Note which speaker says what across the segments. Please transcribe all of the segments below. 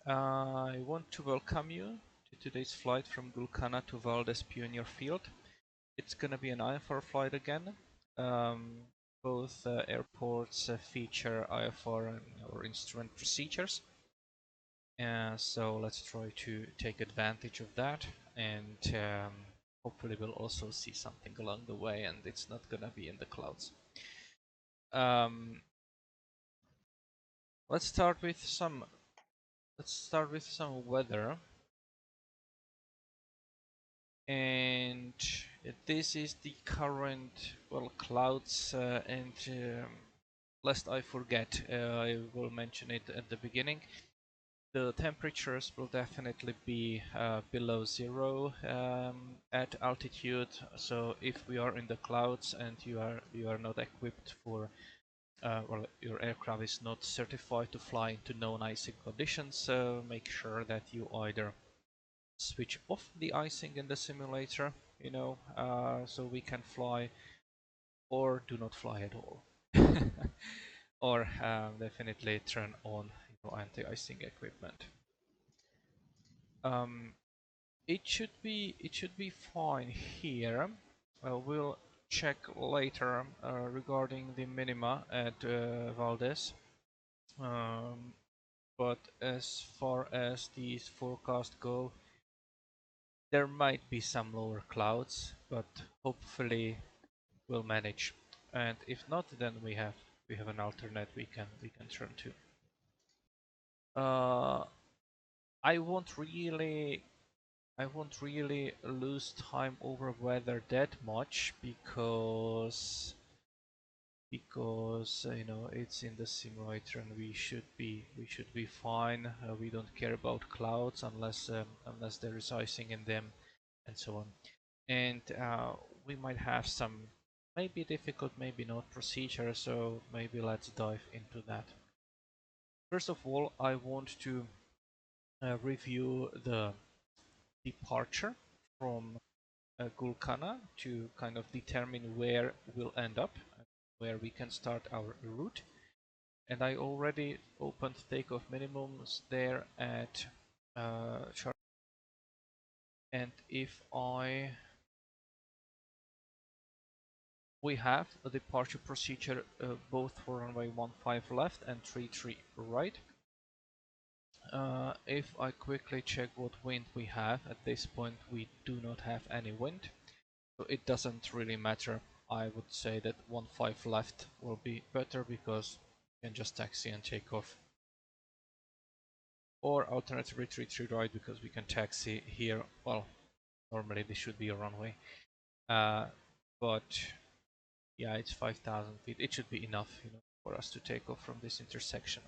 Speaker 1: I want to welcome you to today's flight from Gulkana to Valdez Pioneer Field. It's gonna be an IFR flight again. Um, both airports feature IFR and or instrument procedures. So let's try to take advantage of that, and hopefully we'll also see something along the way, and it's not gonna be in the clouds. Let's start with some weather. And this is the current clouds, and lest I forget, I will mention it at the beginning. The temperatures will definitely be below zero at altitude. So if we are in the clouds and you are not equipped for your aircraft is not certified to fly into known icing conditions, so make sure that you either switch off the icing in the simulator, so we can fly, or do not fly at all. Or definitely turn on anti-icing equipment. It should be fine here. We'll check later regarding the minima at Valdez. But as far as these forecasts go, there might be some lower clouds, but hopefully we'll manage. And if not, then we have an alternate we can turn to. I won't really lose time over weather that much, because it's in the simulator and we should be fine. We don't care about clouds unless there is icing in them and so on. And we might have some maybe difficult, maybe not procedure, so maybe let's dive into that. First of all, I want to review the departure from Gulkana to kind of determine where we'll end up, where we can start our route. And I already opened takeoff minimums there at chart. And if we have a departure procedure both for runway 15 left and 33 right. If I quickly check what wind we have, at this point we do not have any wind, so it doesn't really matter. I would say that 15 left will be better because you can just taxi and take off. Or alternatively 33 right, because we can taxi here. Well, normally this should be a runway. But yeah, it's 5,000 feet. It should be enough, for us to take off from this intersection.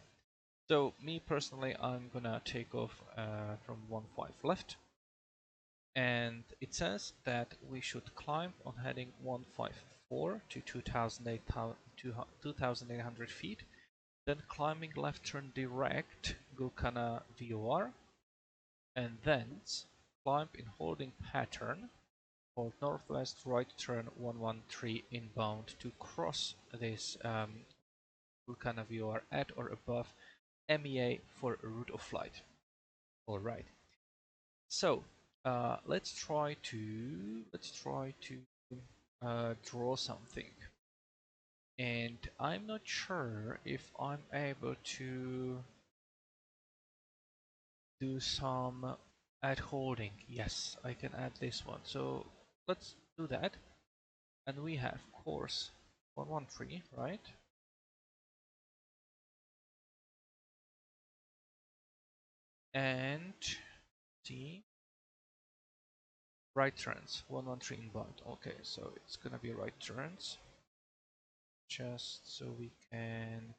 Speaker 1: So me personally, I'm gonna take off from 15 left, and it says that we should climb on heading 154 to 2,800 feet, then climbing left turn direct Gulkana VOR, and then climb in holding pattern, hold northwest right turn 113 inbound to cross this Gulkana VOR at or above MEA for a route of flight. Alright, so let's try to draw something, and I'm not sure if I'm able to do some add holding. Yes, I can add this one, so let's do that. And we have course 113, right? And see, right turns 113 inbound. Okay, so it's gonna be right turns, just so we can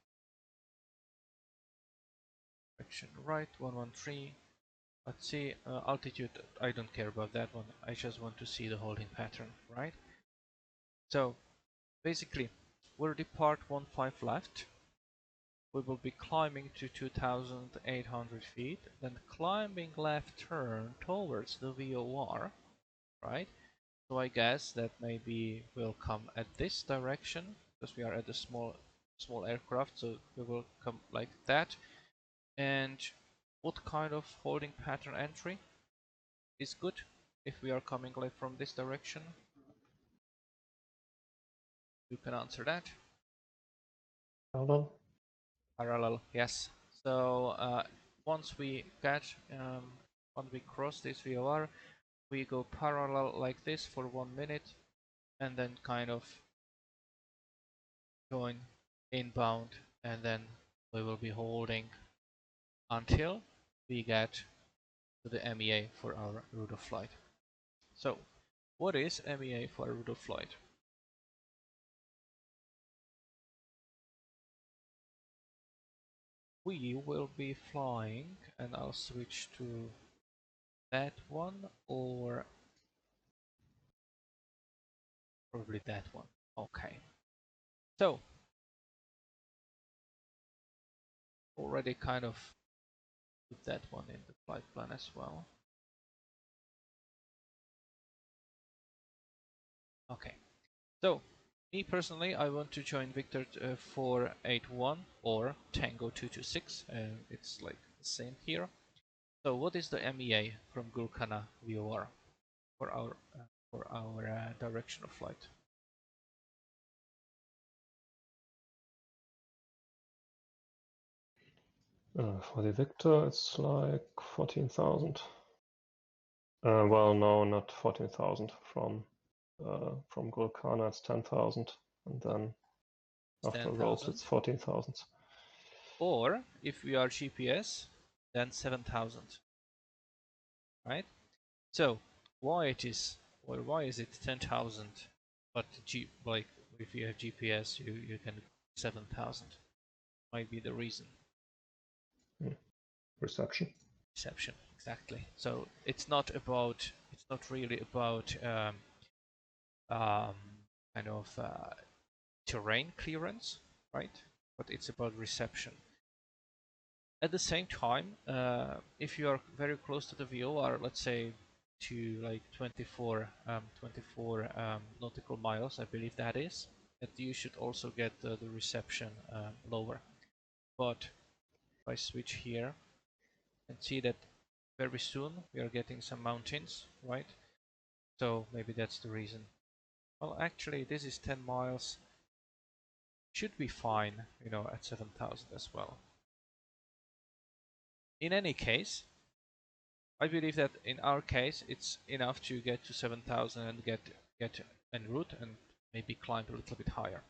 Speaker 1: direction right 113. Let's see, altitude, I don't care about that one, I just want to see the holding pattern, right? So basically we'll depart 15 left, we will be climbing to 2,800 feet, then climbing left turn towards the VOR, right? So I guess that maybe will come at this direction, because we are at a small aircraft, so we will come like that. And what kind of holding pattern entry is good if we are coming like from this direction? You can answer that.
Speaker 2: Parallel.
Speaker 1: Parallel, yes. So once we when we cross this VOR, we go parallel like this for 1 minute, and then kind of join inbound, and then we will be holding until we get to the MEA for our route of flight. So, what is MEA for a route of flight? We will be flying, and I'll switch to that one, or probably that one. Okay. So, already kind of put that one in the flight plan as well. Okay. So, me personally, I want to join Victor 481 or Tango 226. It's like the same here. So, what is the MEA from Gulkana VOR for our direction of flight?
Speaker 2: For the Victor, it's like 14,000. Well, no, not 14,000. From Gulkana, it's 10,000, and then after rolls, it's 14,000.
Speaker 1: Or if we are GPS, then 7,000. Right? So why is it 10,000? But like if you have GPS, you can 7,000. Might be the reason.
Speaker 2: Reception.
Speaker 1: Reception, exactly. So it's not really about kind of terrain clearance, right? But it's about reception. At the same time, if you are very close to the VOR, let's say to like 24 nautical miles, I believe that is, that you should also get the reception lower. But if I switch here and see that very soon we are getting some mountains, right? So maybe that's the reason. Well, actually, this is 10 miles. Should be fine, at 7,000 as well. In any case, I believe that in our case, it's enough to get to 7,000 and get en route and maybe climb a little bit higher.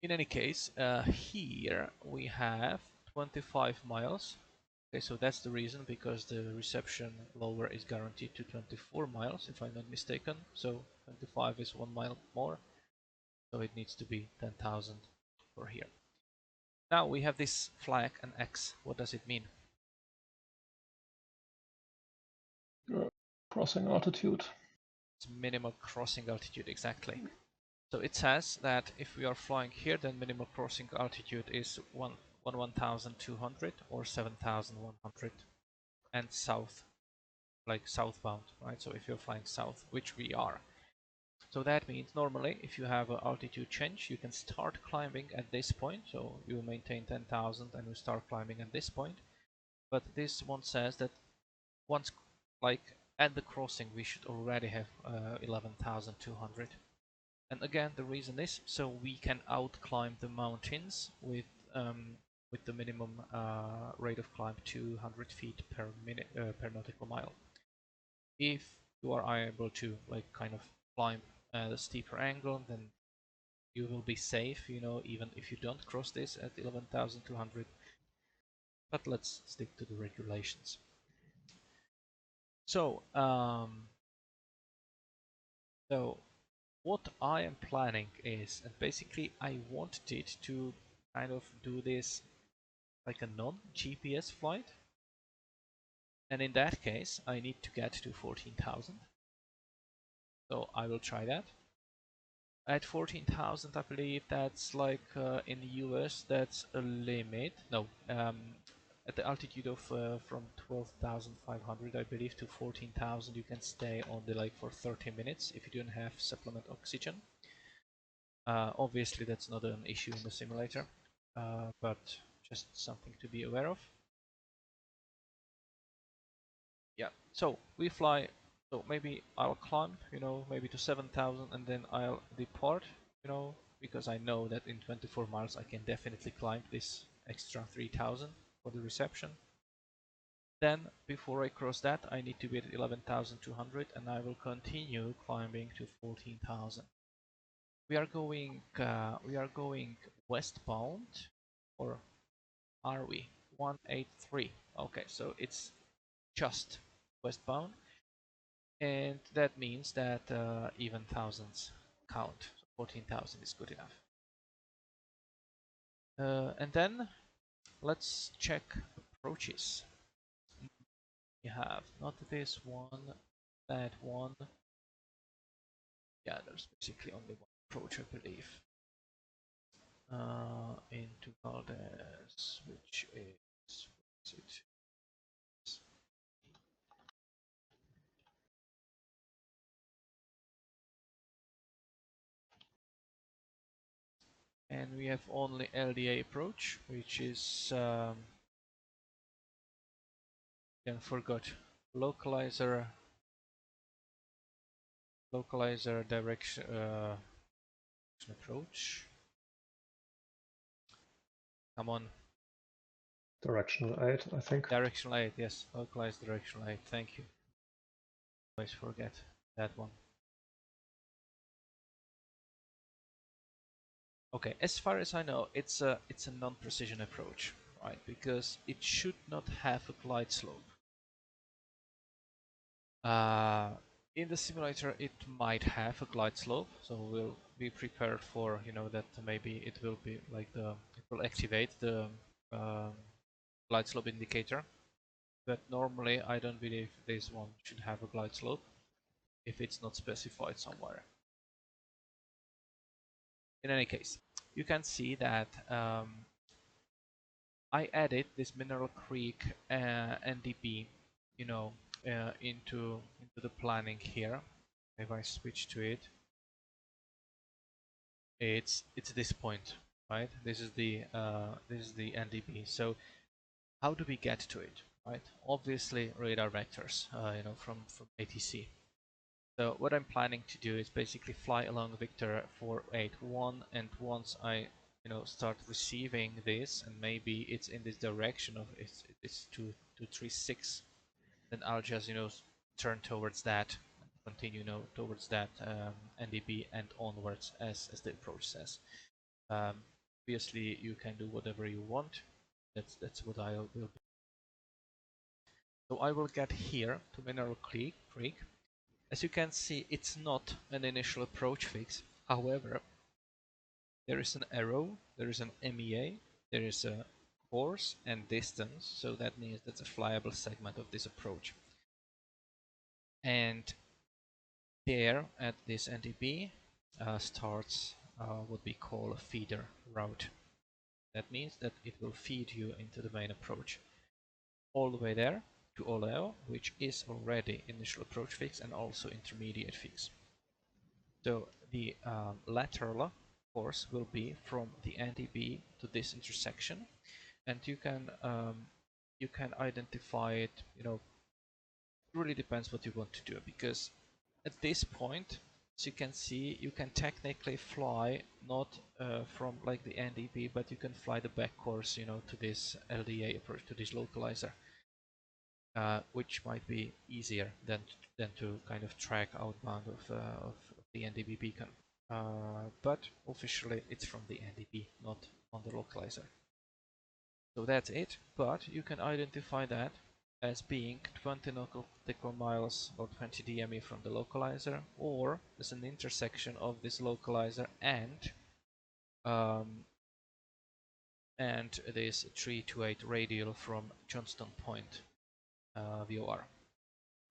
Speaker 1: In any case, here we have 25 miles. Okay, so that's the reason, because the reception lower is guaranteed to 24 miles, if I'm not mistaken. So 25 is 1 mile more, so it needs to be 10,000 for here. Now we have this flag and X. What does it mean?
Speaker 2: Crossing altitude.
Speaker 1: It's minimal crossing altitude, exactly. So it says that if we are flying here, then minimal crossing altitude is 1,200 or 7,100, and south, like southbound, right? So if you're flying south, which we are. So that means normally if you have an altitude change, you can start climbing at this point. So you maintain 10,000 and you start climbing at this point. But this one says that once, like at the crossing, we should already have 11,200. And again, the reason is so we can outclimb the mountains with the minimum rate of climb 200 feet per minute per nautical mile. If you are able to like kind of climb at a steeper angle, then you will be safe, even if you don't cross this at 11,200. But let's stick to the regulations. So, what I am planning is, and basically I wanted to kind of do this like a non-GPS flight, and in that case I need to get to 14,000. So I will try that. At 14,000, I believe that's like in the US, that's a limit. No, at the altitude of from 12,500, I believe, to 14,000, you can stay on the like for 30 minutes if you don't have supplement oxygen. Obviously, that's not an issue in the simulator, but just something to be aware of. Yeah, so we fly, so maybe I'll climb, maybe to 7,000 and then I'll depart, because I know that in 24 miles I can definitely climb this extra 3,000 for the reception. Then before I cross that I need to be at 11,200 and I will continue climbing to 14,000. We are going westbound, or are we? 183. Okay, so it's just westbound, and that means that even thousands count. So 14,000 is good enough. And then let's check approaches. We have not this one, that one. Yeah, there's basically only one approach, I believe. Into Valdez, which is, what is it? And we have only LDA approach, which is again forgot localizer direction approach. Come on.
Speaker 2: Directional 8, I think.
Speaker 1: Directional 8, yes. Localized directional 8, thank you. Always forget that one. Okay, as far as I know, it's a non-precision approach, right? Because it should not have a glide slope. In the simulator, it might have a glide slope, so we'll be prepared for that maybe it will be like it will activate the glide slope indicator. But normally, I don't believe this one should have a glide slope if it's not specified somewhere. In any case, you can see that I added this Mineral Creek NDB, into the planning here. If I switch to it, it's this point, right? This is the NDB. So how do we get to it, right? Obviously radar vectors, from ATC. So what I'm planning to do is basically fly along Victor 481, and once I start receiving this, and maybe it's in this direction of it's 236, then I'll just turn towards that, continue towards that NDB and onwards as the approach says. Obviously you can do whatever you want. That's what I will do. So I will get here to Mineral Creek. As you can see, it's not an initial approach fix. However, there is an arrow, there is an MEA, there is a course and distance, so that means that's a flyable segment of this approach. And there at this NDB starts what we call a feeder route. That means that it will feed you into the main approach all the way there to Oleo, which is already initial approach fix and also intermediate fix. So the lateral course will be from the NDB to this intersection, and you can identify it. It really depends what you want to do, because at this point, as you can see, you can technically fly not from like the NDB, but you can fly the back course, to this LDA approach, to this localizer, which might be easier than to kind of track outbound of the NDB beacon. But officially it's from the NDB, not on the localizer. So that's it, but you can identify that as being 20 nautical miles or 20 DME from the localizer, or as an intersection of this localizer and this 328 radial from Johnston Point VOR,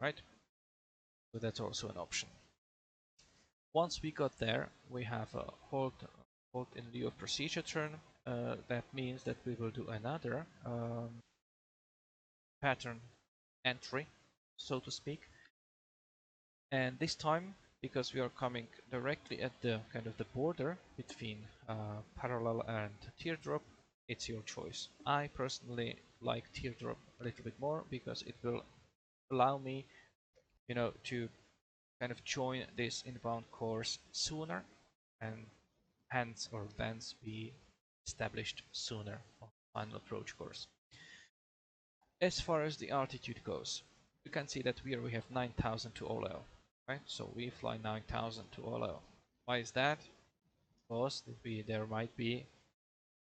Speaker 1: right? So that's also an option. Once we got there, we have a hold in lieu of procedure turn. That means that we will do another pattern entry, so to speak. And this time, because we are coming directly at the kind of the border between parallel and teardrop, it's your choice. I personally like teardrop a little bit more because it will allow me, to kind of join this inbound course sooner and hence or thence be established sooner on the final approach course. As far as the altitude goes, you can see that here we have 9,000 to OLEO, right? So we fly 9,000 to OLEO. Why is that? Because there might be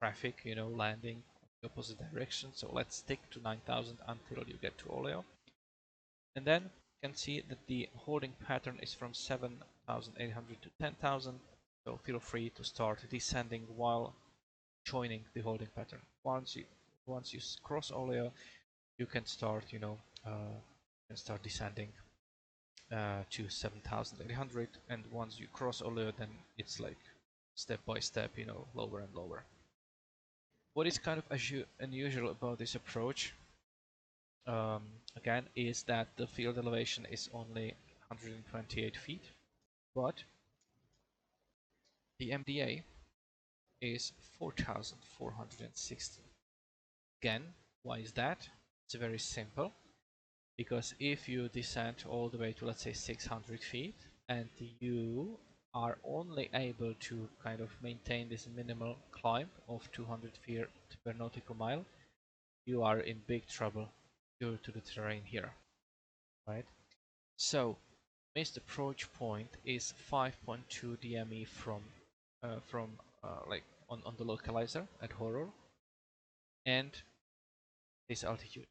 Speaker 1: traffic, landing in the opposite direction. So let's stick to 9,000 until you get to OLEO. And then you can see that the holding pattern is from 7,800 to 10,000. So feel free to start descending while joining the holding pattern. Once you cross OLEO, you can start, descending to 7,800, and once you cross OLEO, then it's like step by step, lower and lower. What is kind of unusual about this approach, again, is that the field elevation is only 128 feet, but the MDA is 4,460. Again, why is that? It's very simple, because if you descend all the way to, let's say, 600 feet, and you are only able to kind of maintain this minimal climb of 200 feet per nautical mile, you are in big trouble due to the terrain here, right? So missed approach point is 5.2 DME from like on the localizer at horror, and this altitude.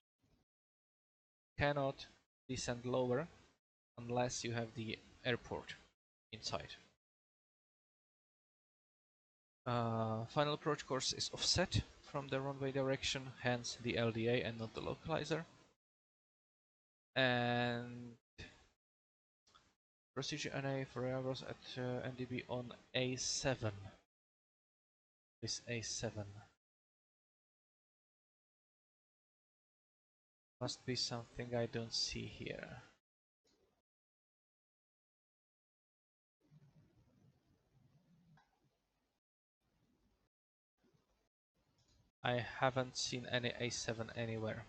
Speaker 1: Cannot descend lower unless you have the airport inside. Final approach course is offset from the runway direction, hence the LDA and not the localizer. And procedure NA for hours at NDB on A7. This A7 must be something I don't see here. I haven't seen any A7 anywhere.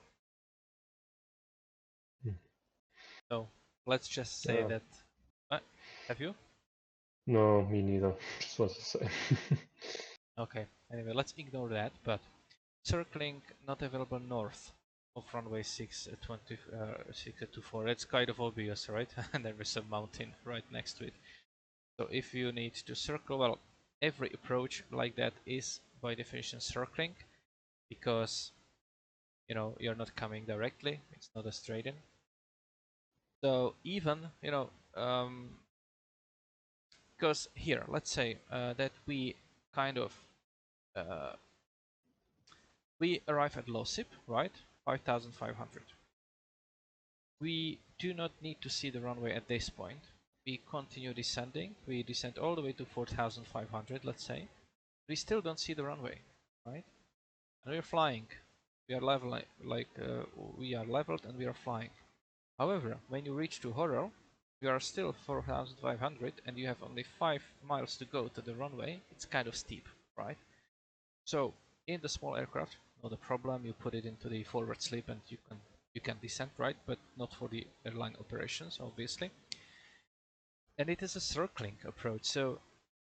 Speaker 1: So let's just say that. Have you?
Speaker 2: No, me neither. Just what to say.
Speaker 1: Okay. Anyway, let's ignore that. But circling not available north of runway 624. It's kind of obvious, right? And there is a mountain right next to it. So if you need to circle, well, every approach like that is by definition circling, because you're not coming directly. It's not a straight in. So even because here, let's say that we kind of we arrive at low SIP, right? 5,500. We do not need to see the runway at this point. We continue descending. We descend all the way to 4,500, let's say. We still don't see the runway, right? And we're flying. We are level, we are leveled and we are flying. However, when you reach to horror, you are still 4,500 and you have only 5 miles to go to the runway. It's kind of steep, right? So in the small aircraft, not a problem. You put it into the forward slip and you can descend, right? But not for the airline operations, obviously. And it is a circling approach, so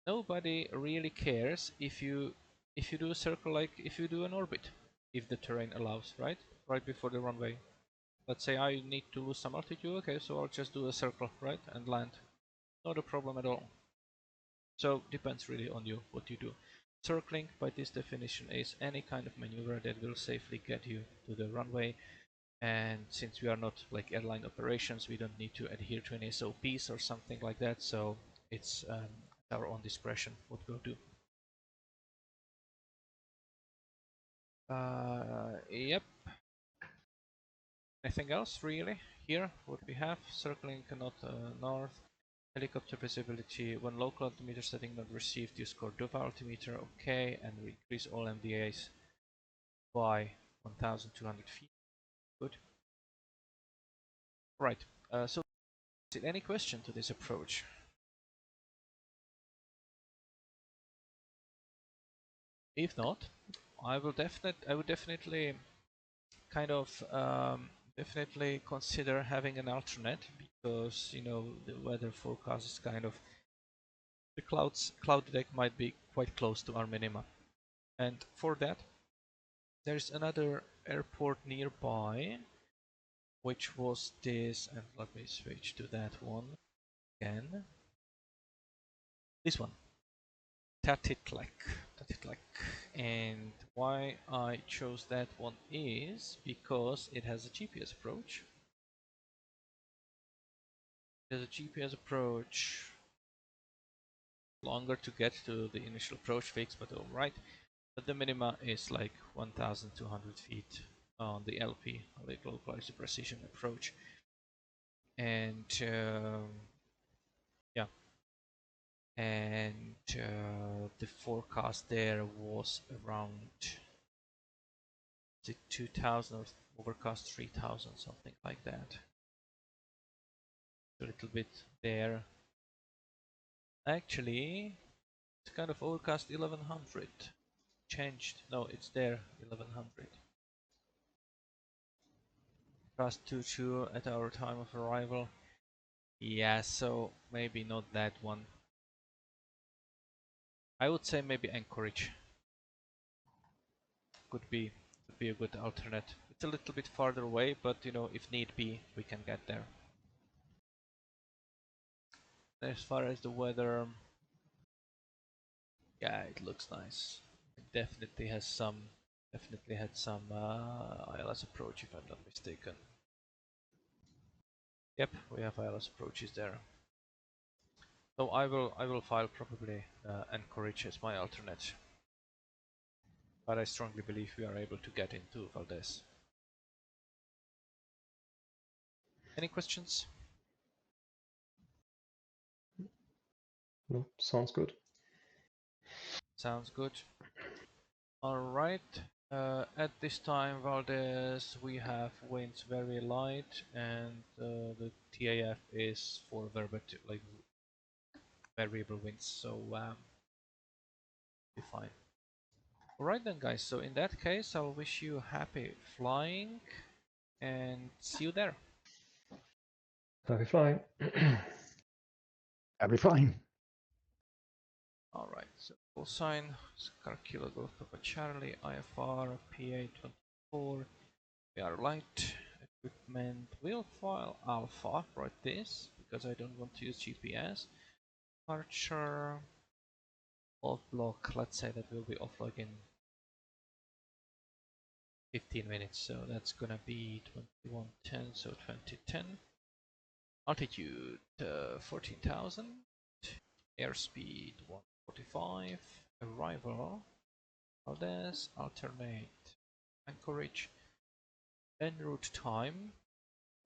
Speaker 1: nobody really cares if you do a circle, like if you do an orbit, if the terrain allows, right? Right before the runway. Let's say I need to lose some altitude, okay, so I'll just do a circle, right, and land. Not a problem at all. So depends really on you, what you do. Circling, by this definition, is any kind of maneuver that will safely get you to the runway. And since we are not like airline operations, we don't need to adhere to any SOPs or something like that. So it's our own discretion what we'll do. Yep. Anything else really? Here, what we have, circling not north, helicopter visibility, when local altimeter setting not received, you score Dova altimeter, okay, and we increase all MDAs by 1,200 feet. Good. Right. So, is there any question to this approach? If not, I would definitely kind of definitely consider having an alternate, because you know the weather forecast is kind of, the cloud deck might be quite close to our minima, and for that there's another airport nearby, which was this, and let me switch to that one again. This one, Tatitlek. And why I chose that one is because it has a GPS approach. There's a GPS approach, longer to get to the initial approach fix, but alright. But the minima is like 1,200 feet on the LP, the localized precision approach. And yeah, and the forecast there was around, is it 2,000 or overcast 3,000, something like that. A little bit there. Actually, it's kind of overcast 1100. Changed. No, it's there, 1100. Cast 22 at our time of arrival. Yeah, so maybe not that one. I would say maybe Anchorage could be a good alternate. It's a little bit farther away, but you know, if need be, we can get there. As far as the weather, yeah, it looks nice. It definitely has some, definitely had some ILS approach, if I'm not mistaken. Yep, we have ILS approaches there. So I will file probably Anchorage as my alternate. But I strongly believe we are able to get into Valdez. Any questions?
Speaker 2: No, sounds good.
Speaker 1: Sounds good. Alright. At this time, Valdez, we have winds very light, and the TAF is for like variable winds, so be fine. Alright then, guys. So in that case, I'll wish you happy flying, and see you there.
Speaker 2: Happy flying.
Speaker 3: Happy flying.
Speaker 1: Alright, so full sign, Scar Kilo Golf Papa Charlie, IFR, PA24, we are light, equipment, will file alpha, write this, because I don't want to use GPS, departure, off block, let's say that will be off log in 15 minutes, so that's gonna be 2110, so 2010, altitude 14,000, airspeed 145, arrival Valdez, alternate Anchorage, en route time,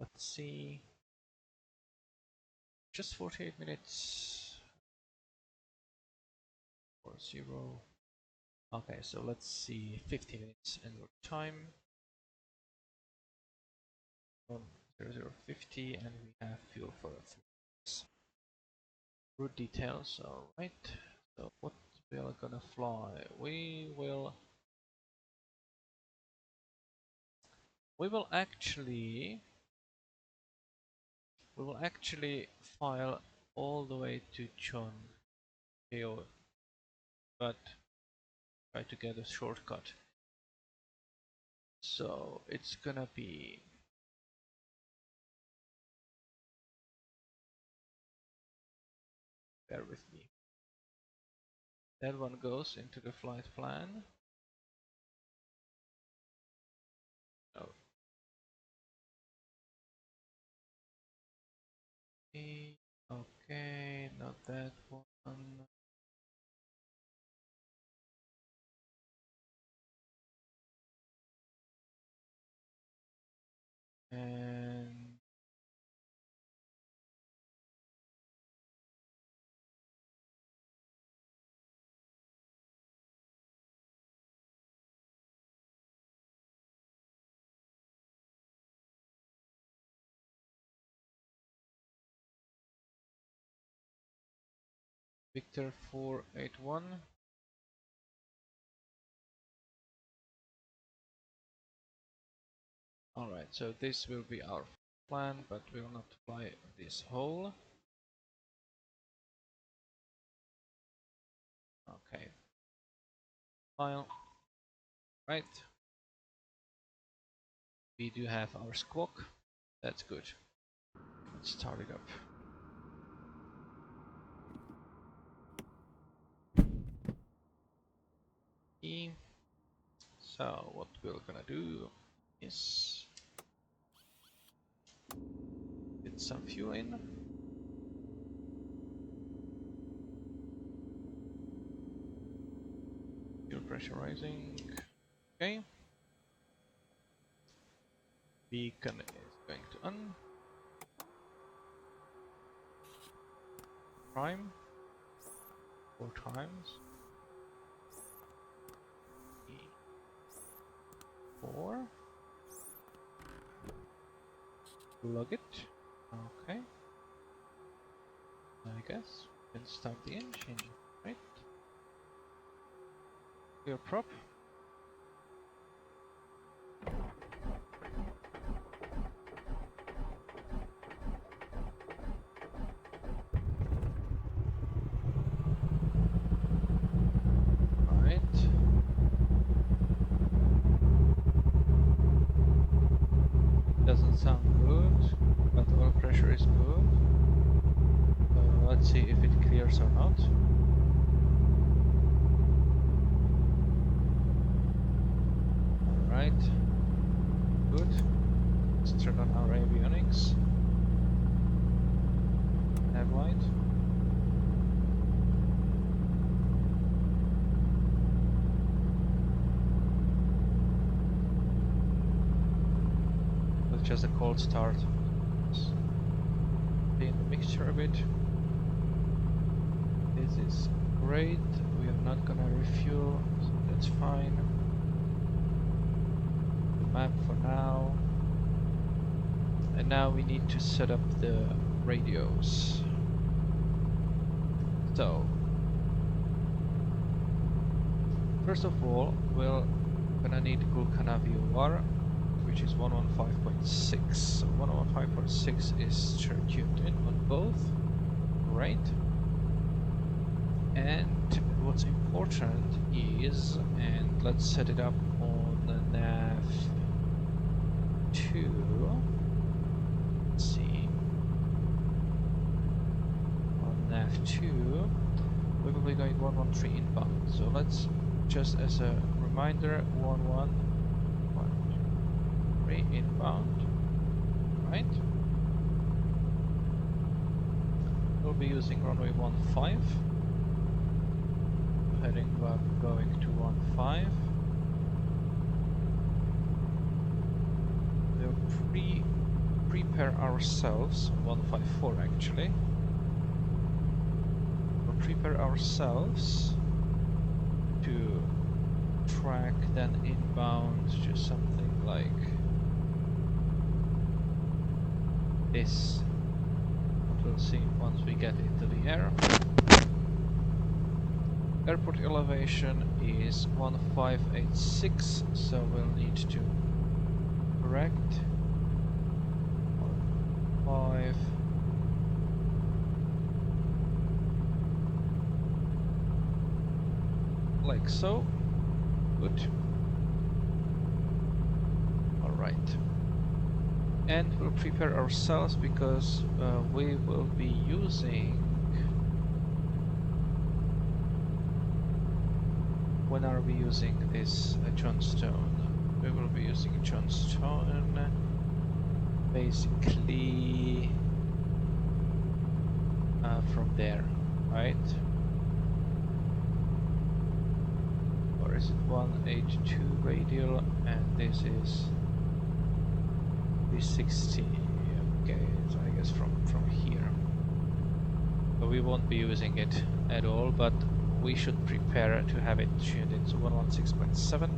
Speaker 1: let's see, just 48 minutes, 40, okay, so let's see, 50 minutes en route time, 0050, and we have fuel for a route details, alright, so what we are gonna fly, we will actually file all the way to Chon, but try to get a shortcut. So it's gonna be, bear with me. That one goes into the flight plan. Okay, okay, not that one. And Victor 481. Alright, so this will be our plan, but we'll not fly this hole. Okay. File. Right. We do have our squawk. That's good. Let's start it up. So what we're gonna do is get some fuel in. Fuel pressure rising. Okay. Beacon is going to on. Prime. 4 times. 4. Plug it. Okay. I guess we can start the engine. Right. Clear prop. Doesn't sound good, but oil pressure is good. So let's see if it clears or not. Alright, good. Let's turn on our avionics. Nav light. Just a cold start. Clean the mixture a bit. This is great. We are not gonna refuel, so that's fine. The map for now. And now we need to set up the radios. So, first of all, we're gonna need Gulkana VOR, which is 115.6. So 115.6 is tuned in on both, right? And what's important is, and let's set it up on the nav 2. Let's see. On nav 2, we will be going 113 inbound. So let's just as a reminder, 113 inbound, right? We'll be using runway 15, heading back, going to 15. We'll prepare ourselves, 154 actually. We'll prepare ourselves to track then inbound to something like this. We'll see once we get into the air. Airport elevation is 1586, so we'll need to correct 5. Like so. Good. Alright. And we'll prepare ourselves because we will be using... When are we using this Johnstone? We will be using Johnstone basically from there, right? Or is it 182 radial and this is 360? Okay, so I guess from here. But we won't be using it at all, but we should prepare to have it tuned in. So 116.7,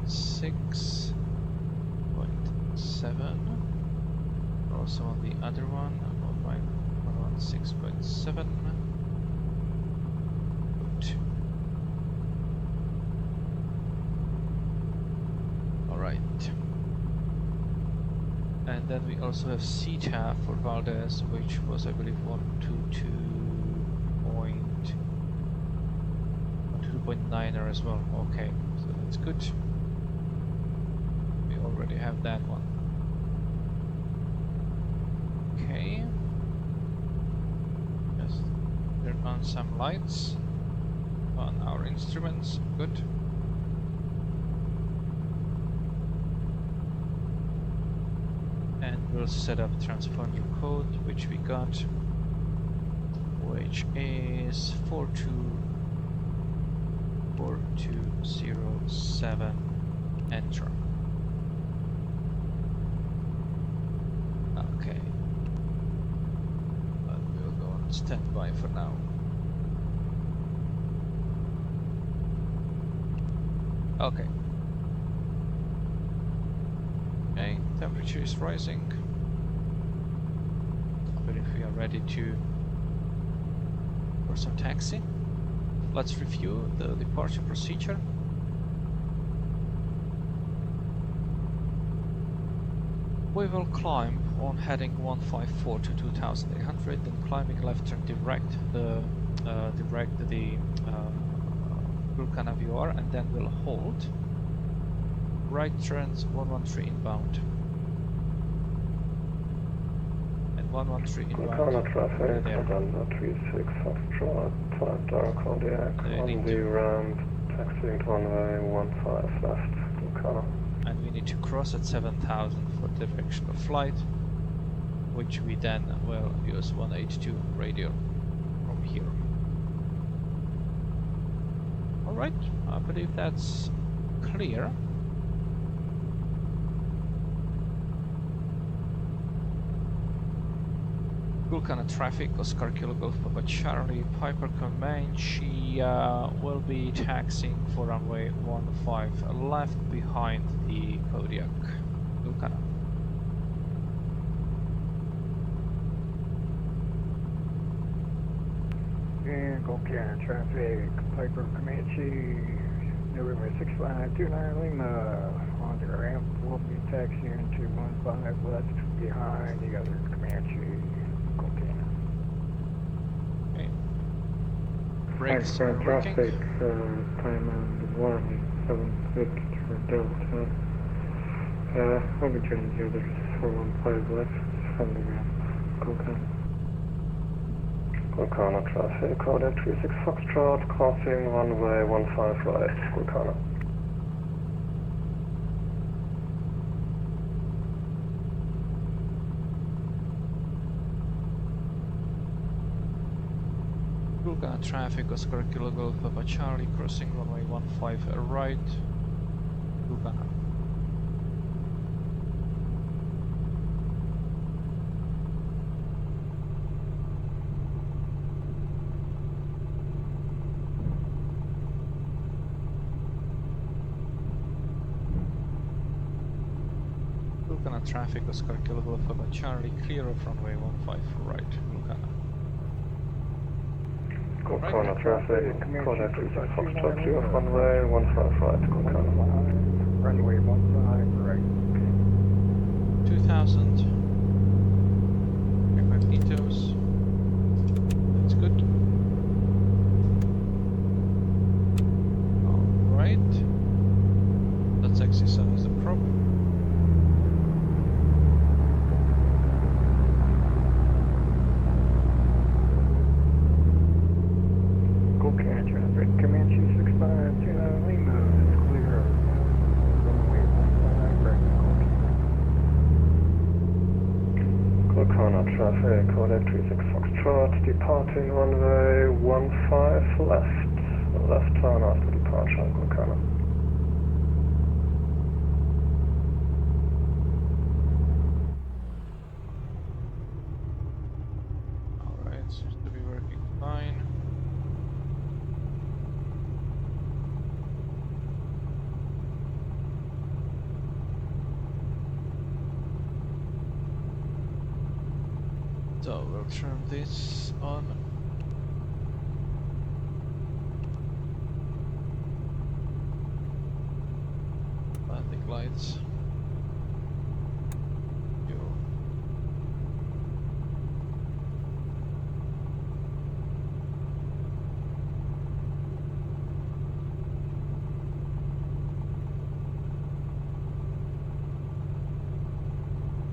Speaker 1: 116.7, also on the other one, 116.7. Good. Alright. And then we also have CTAF for Valdez, which was, I believe, 122.9er as well. Okay, so that's good. We already have that one. Okay. Just turn on some lights on our instruments. Good. And we'll set up transponder code, which we got, which is 424207. Enter. Okay. But we'll go on standby for now. Okay. Okay, temperature is rising. I believe we are ready for some taxi. Let's review the departure procedure. We will climb on heading 154 to 2800, then climbing left turn direct the Gulkana VR, and then we'll hold. Right turns 113 inbound. And 113 inbound.
Speaker 2: Gulkana traffic, November 36 Foxtrot, 5 Dark Kodiak, on the ramp, taxiing to runway 15 left, Gulkana.
Speaker 1: And we need to cross at 7000 for direction of flight, which we then will use 182 radio from here. Alright, I believe that's clear. Gulkana traffic, Oscar Kilo Golf Papa Charlie, Piper Comanche will be taxiing for runway 15 left behind the Kodiak. Gulkana.
Speaker 3: And Gulkana traffic, Piper Comanche, November 6529 Lima, on the ramp, we'll be taxiing to 15 left behind the other Comanche.
Speaker 1: Okay. Brakes are
Speaker 3: traffic,
Speaker 1: working.
Speaker 3: time on the warning, 7 Victor Delta. We'll be joining the others 415 left from the ramp, Gulkana.
Speaker 2: Gulkana traffic, Kodak 36 Foxtrot, crossing runway 15 right, Gulkana.
Speaker 1: Gulkana traffic, Oscar Kilo Golf Papa Charlie, crossing runway 15 right, Gulkana. Gulkana traffic, Oscar Kilo Golf Papa Charlie, clear of runway 15 right, Gulkana.
Speaker 2: Gulkana traffic, Kodak 36 Foxtrot, clear of runway 15 right, Gulkana.
Speaker 3: Runway 15 right.
Speaker 1: 2000. 25 meters. That's good. Alright. That's actually solves the problem.
Speaker 3: Gulkana traffic, Comanche 6529 Lima, is clear of runway 15 right,
Speaker 2: Gulkana traffic, Kodak 36 Foxtrot, departing runway 15 left. Left turn after departure, Gulkana.
Speaker 1: Alright, seems to be working fine. So we'll turn this on. Landing light it's fuel.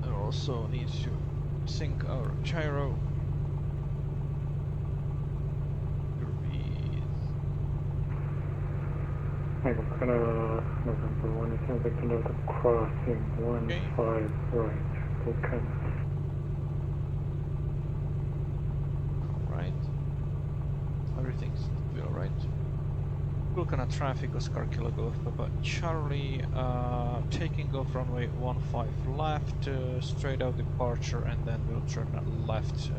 Speaker 1: I also need to sync our gyro.
Speaker 2: Gulkana, November 1, it sounds like another crossing, 1-5 right, Gulkana.
Speaker 1: Alright. Everything's alright. Gulkana traffic, Oscar Kilo Golf Papa Charlie, taking off runway 15 left, straight out departure, and then we'll turn left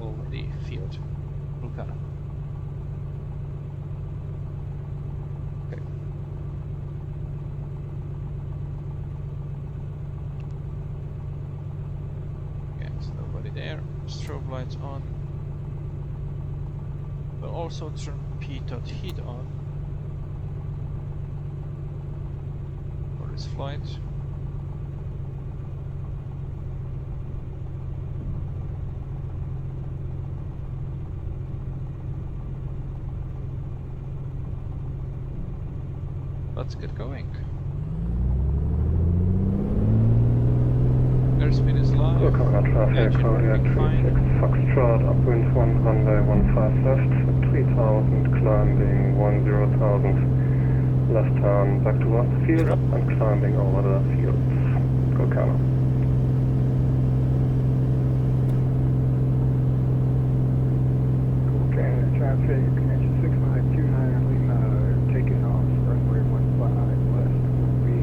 Speaker 1: over the field. Gulkana. Okay. Okay, there's nobody there. Strobe lights on. We'll also turn P.heat on for this flight. Let's get going. Airspeed is live.
Speaker 2: Gulkana traffic, Kodiak 36 Foxtrot, upwind 1 runway 15 left, 3000, climbing 10,000, left turn back towards the field, and climbing over the fields. Gulkana.
Speaker 3: Gulkana traffic, Comanche 6929 Lima, taking off runway 15 west. We'll be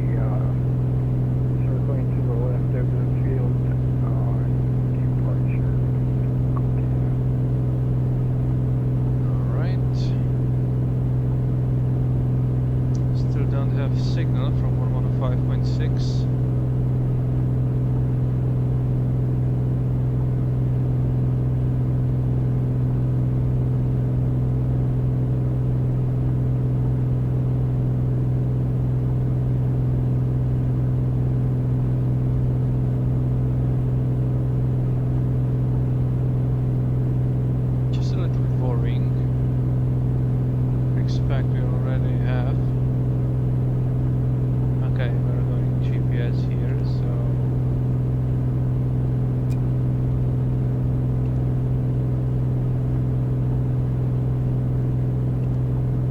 Speaker 3: circling to the left of the field on departure. Gulkana.
Speaker 1: Alright. Still don't have signal from 115.6. Just a little bit worrying. Expect we already have. Okay, we're going GPS here, so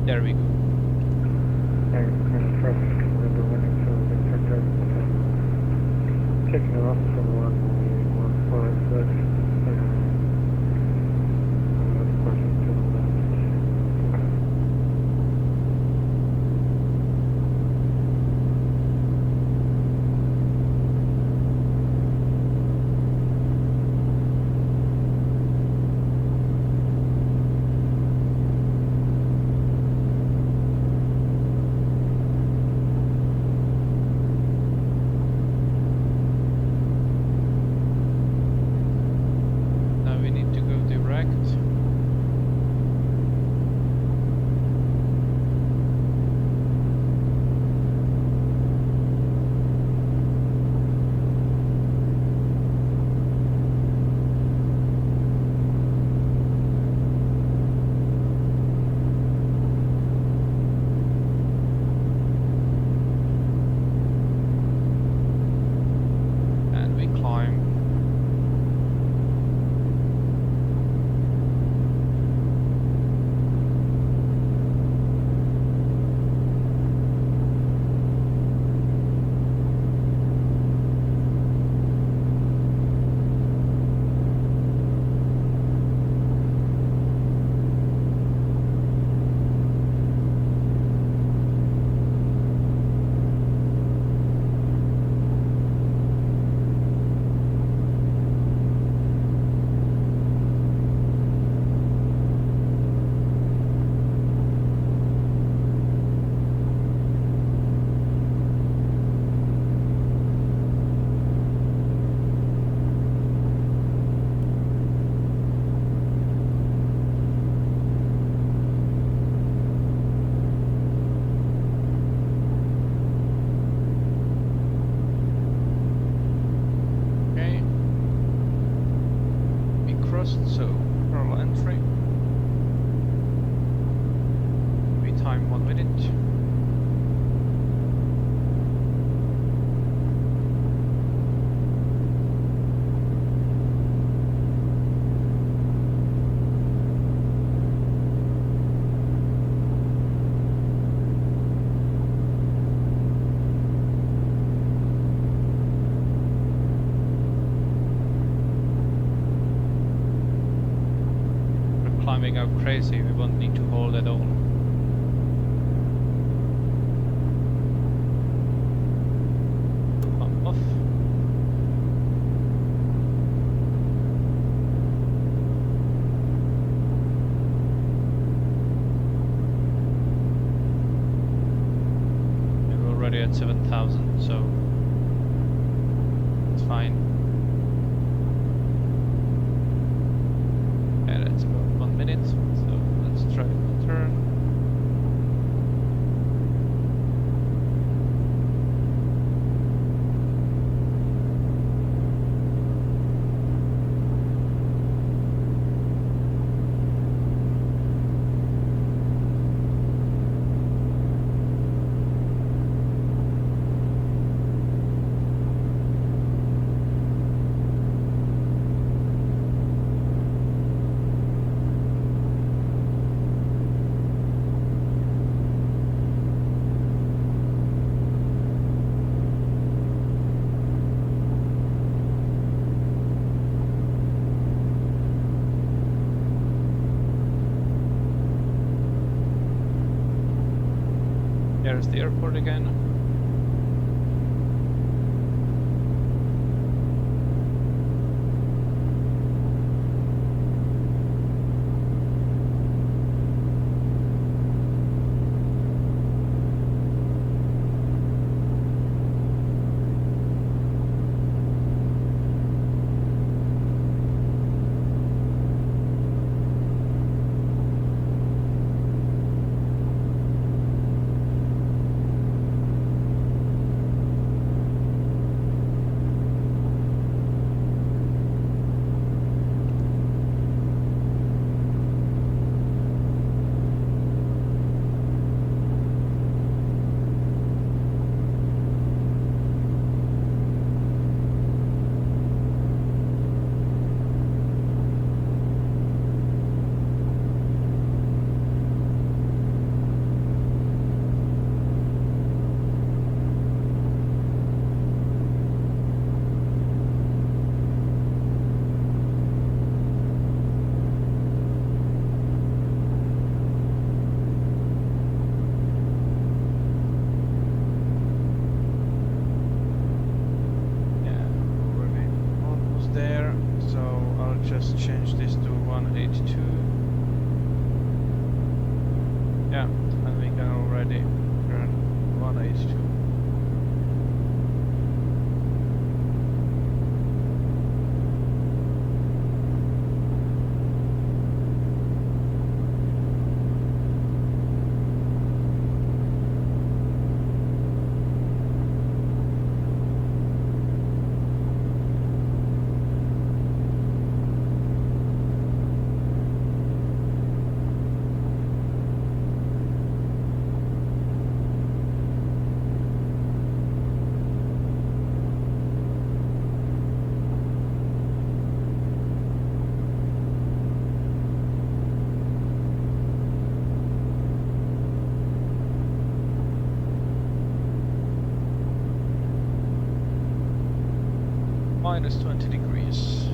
Speaker 1: there we go.
Speaker 2: Gulkana traffic, November 1, it sounds like taking off from runway 15 left, another crossing to the left. Gulkana.
Speaker 1: driving out crazy, we won't need to hold at all. Pump off. We're already at 7,000, so it's fine. Yeah, that's about 1 minute, so let's try the turn. There's the airport again. Just change this to 182. Yeah, and we can already run 182. Minus 20 degrees.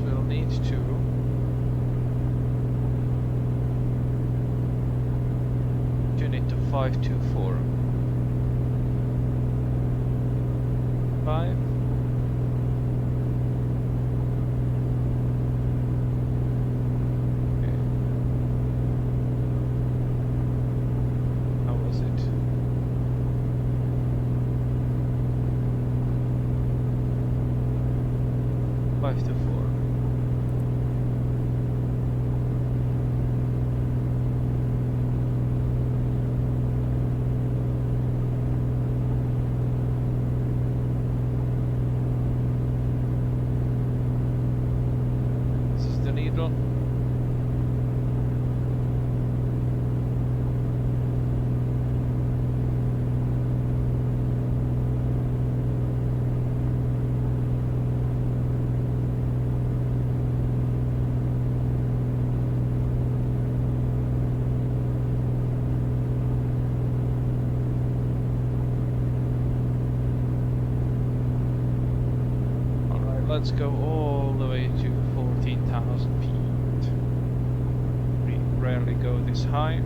Speaker 1: We'll need to tune it to 524. 5. Okay. How was it? let's go all the way to 14,000 feet. We rarely go this high.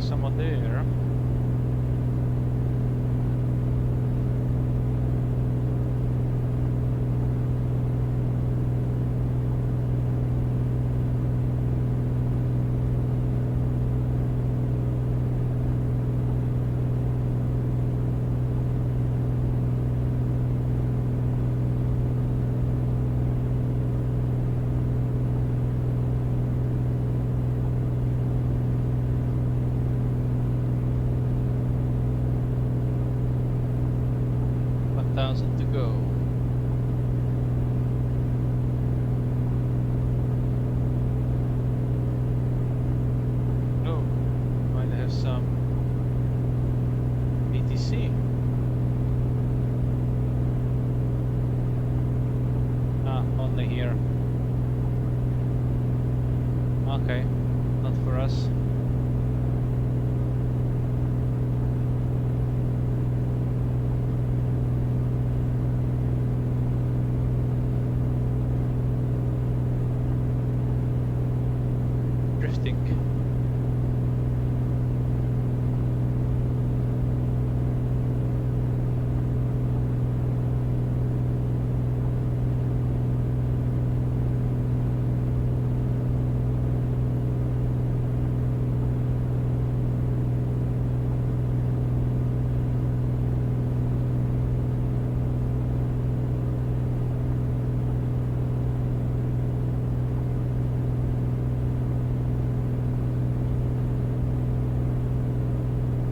Speaker 1: Someone there. To go. Oh, might have some ATC. Ah, only here. Okay, not for us.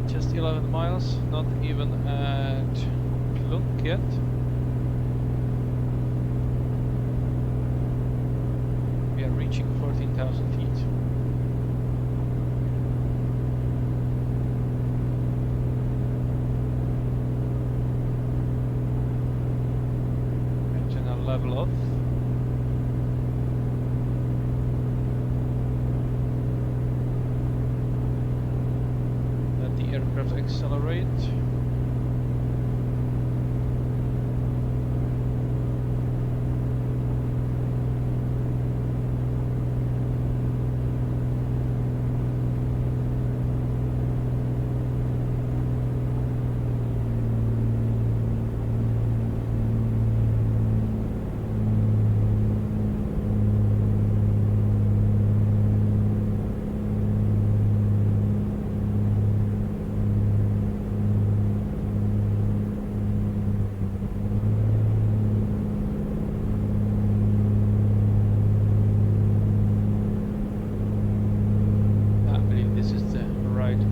Speaker 1: Just 11 miles, not even at Lunk yet. We are reaching 14,000 feet. Engine will level off. Aircraft accelerate.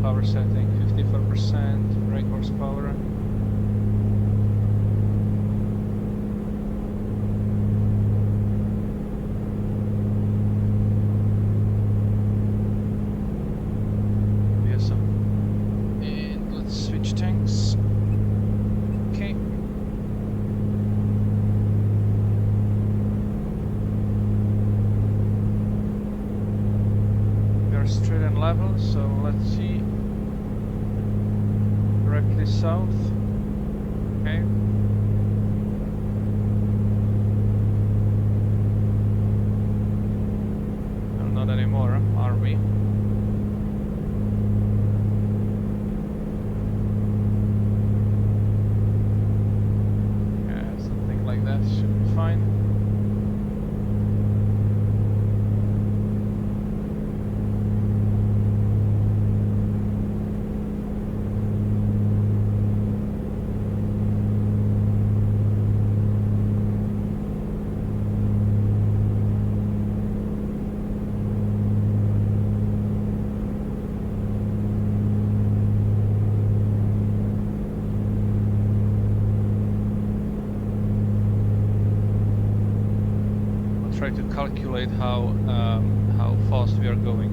Speaker 1: Power setting 54%, brake horsepower. We have some, and let's switch tanks. Okay. We are straight and level, so let's see. Directly south. Okay. Well, not anymore, are we? Yeah, something like that should be fine. to calculate how fast we are going.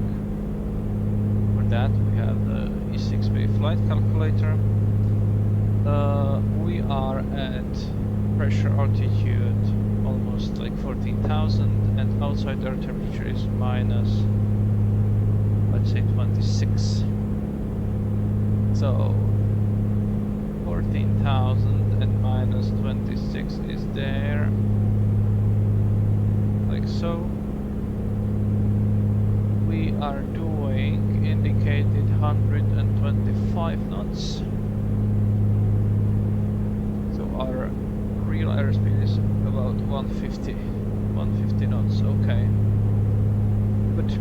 Speaker 1: For that we have the E6B flight calculator. We are at pressure altitude almost like 14,000 and outside air temperature is minus, let's say 26. So 14,000 and minus 26 is there, like so. We are doing indicated 125 knots. So our real airspeed is about 150 knots. Okay, good.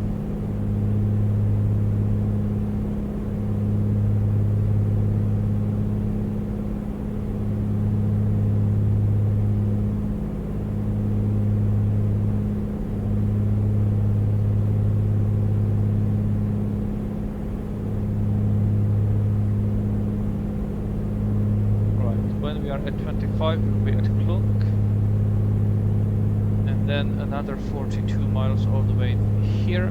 Speaker 1: At 25 we'll be at Cloak, and then another 42 miles all the way here.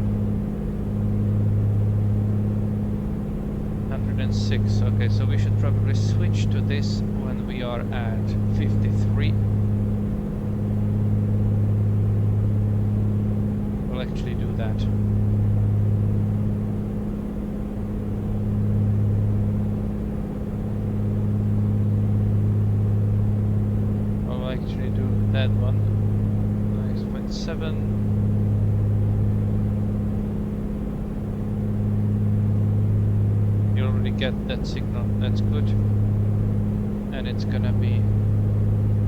Speaker 1: 106. Okay, so we should probably switch to this when we are at 53. We'll actually do that. Actually do that one. 9.7. You already get that signal. That's good. And it's gonna be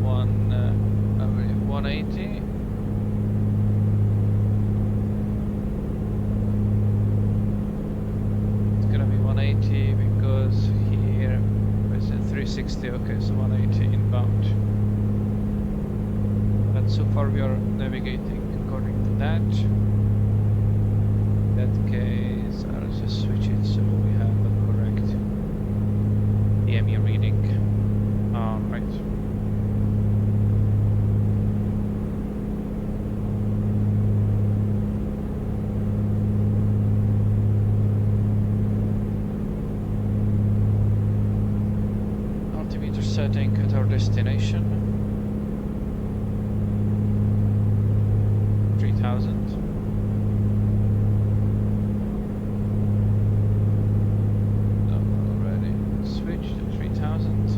Speaker 1: 180. It's gonna be 180 because here is it 360. Okay, so 180 inbound. So far we are navigating according to that. In that case, I'll just switch it so we have a correct EME reading. Alright. Altimeter setting at our destination. 3,000. Already switched to 3,000.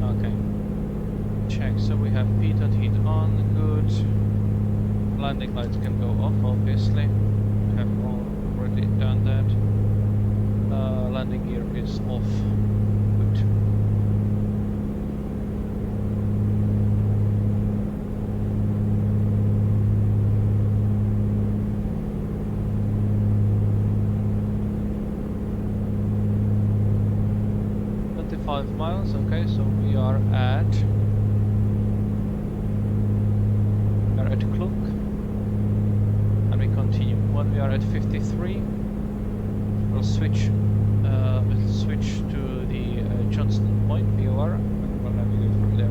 Speaker 1: Okay. Check. So we have P dot heat on. Good. Landing lights can go off, obviously. Have already done that. Landing gear is off. Good. Miles. Okay, so we are at Cloak. Continue. When we are at 53, we'll switch to the Johnston Point POR and we'll navigate from there.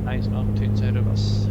Speaker 1: Nice mountains ahead of us.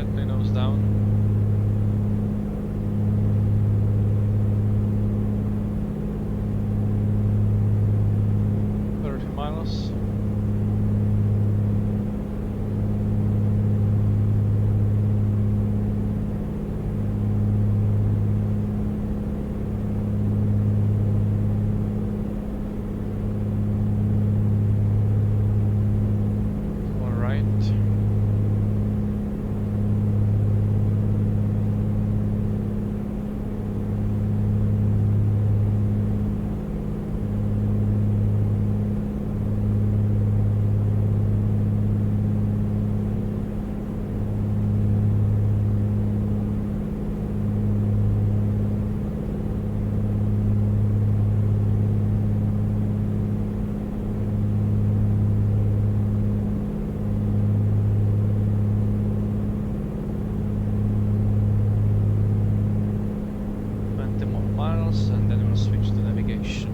Speaker 1: slightly nose down. 30 miles. And then we'll switch to navigation.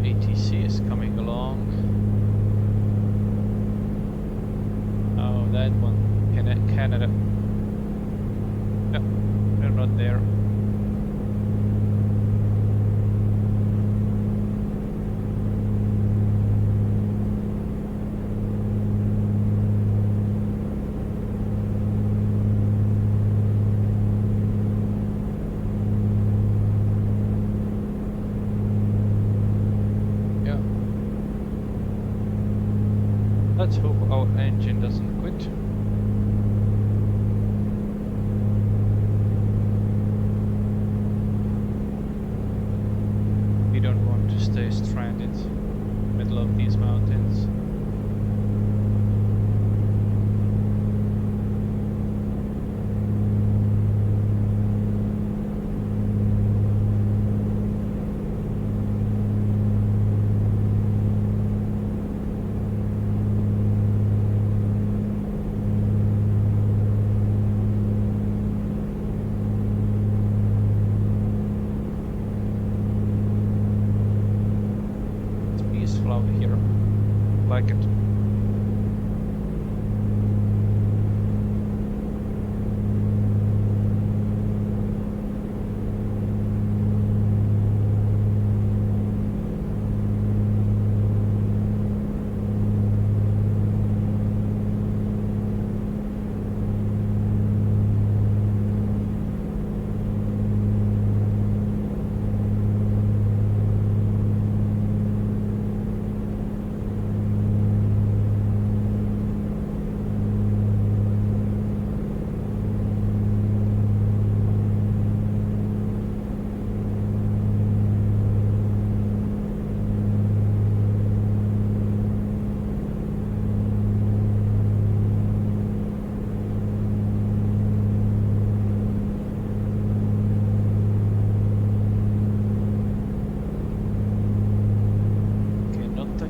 Speaker 1: ATC is coming along. Oh, that one. Canada. Yep, they're not there. Let's hope our engine doesn't quit. We don't want to stay stranded in the middle of these mountains. Out here, like it.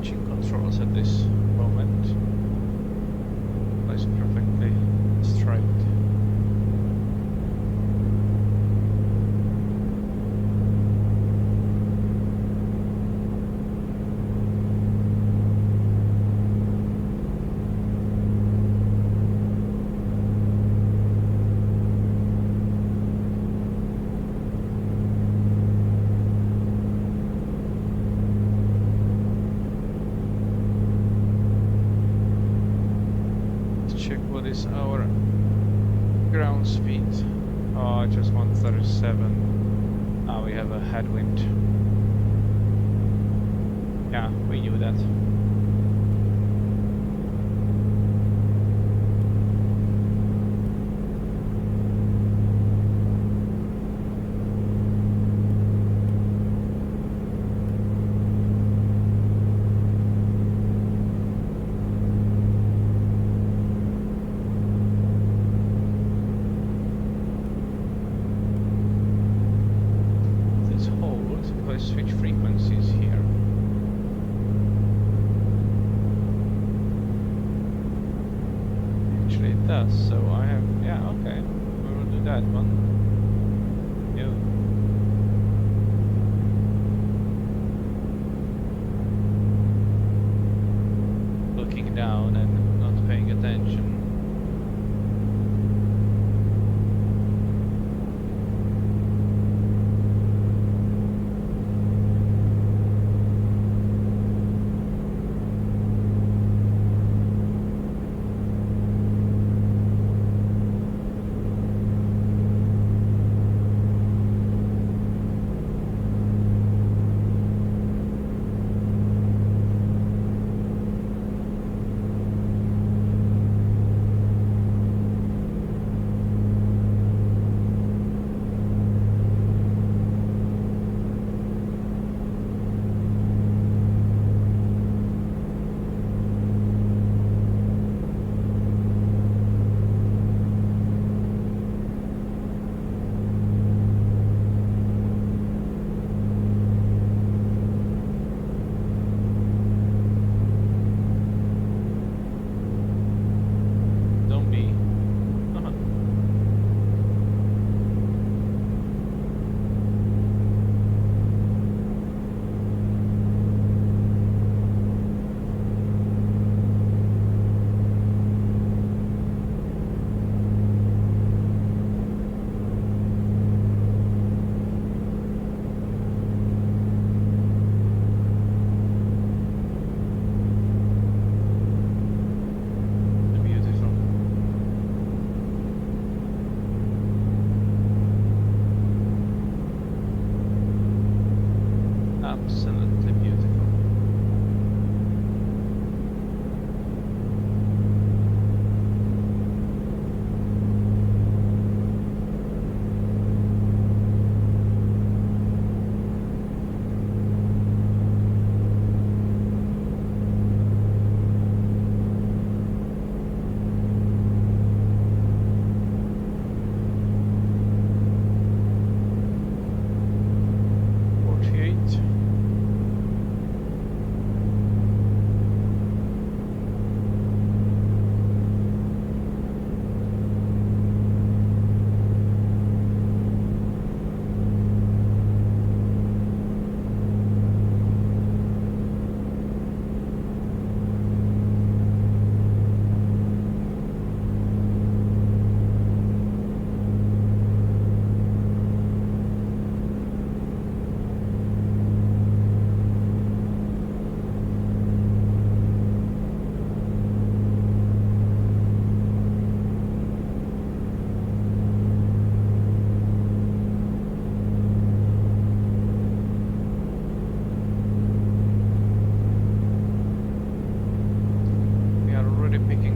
Speaker 1: Controls at this moment. Place perfectly striped. Check what is our ground speed. Oh, just 137. Now we have a headwind. Yeah, we knew that. so I have, yeah, okay, we will do that one. Yo. Looking down and not paying attention. Absolutely beautiful.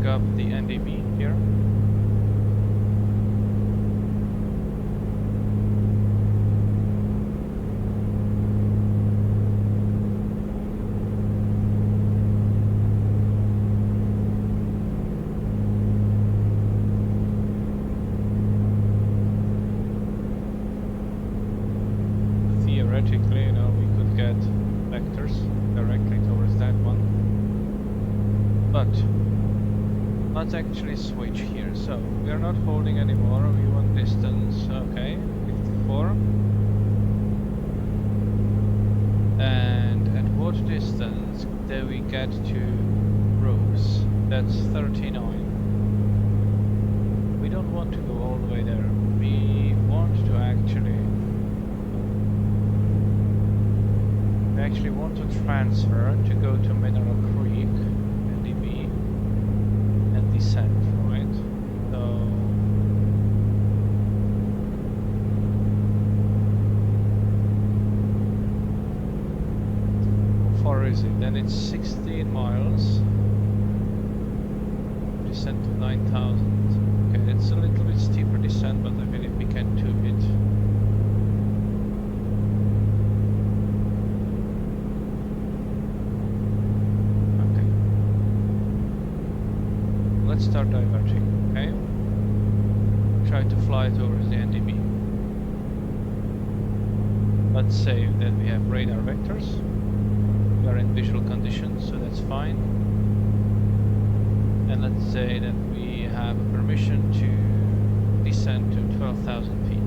Speaker 1: Up the NDB here. Theoretically, you know, we could get vectors directly towards that one, but let's actually switch here. So we are not holding anymore. We want distance. Okay, 54. And at what distance do we get to Rose? That's 39. We don't want to go all the way there. We want to actually want to transfer to go to Mineral Creek, NDB, and descend, right? So how far is it? Then it's 16 miles. Descent to 9,000. Okay, it's a little bit steeper descent, but I believe we can do it. Let's start diverging, okay? Try to fly towards the NDB. Let's say that we have radar vectors. We are in visual conditions, so that's fine. And let's say that we have permission to descend to 12,000 feet.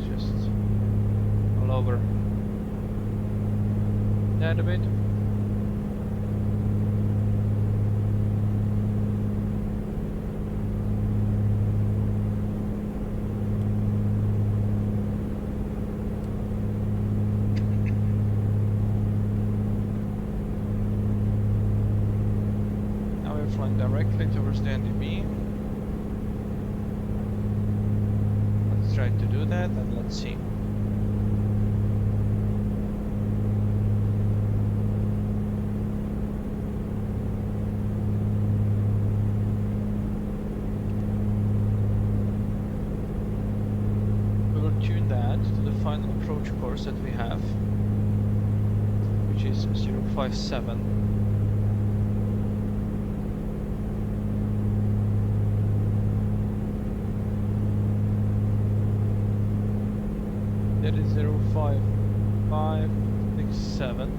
Speaker 1: Just all over that a bit. Flying directly towards the NDB. Let's try to do that and let's see. We will tune that to the final approach course that we have, which is 057. That is 05567.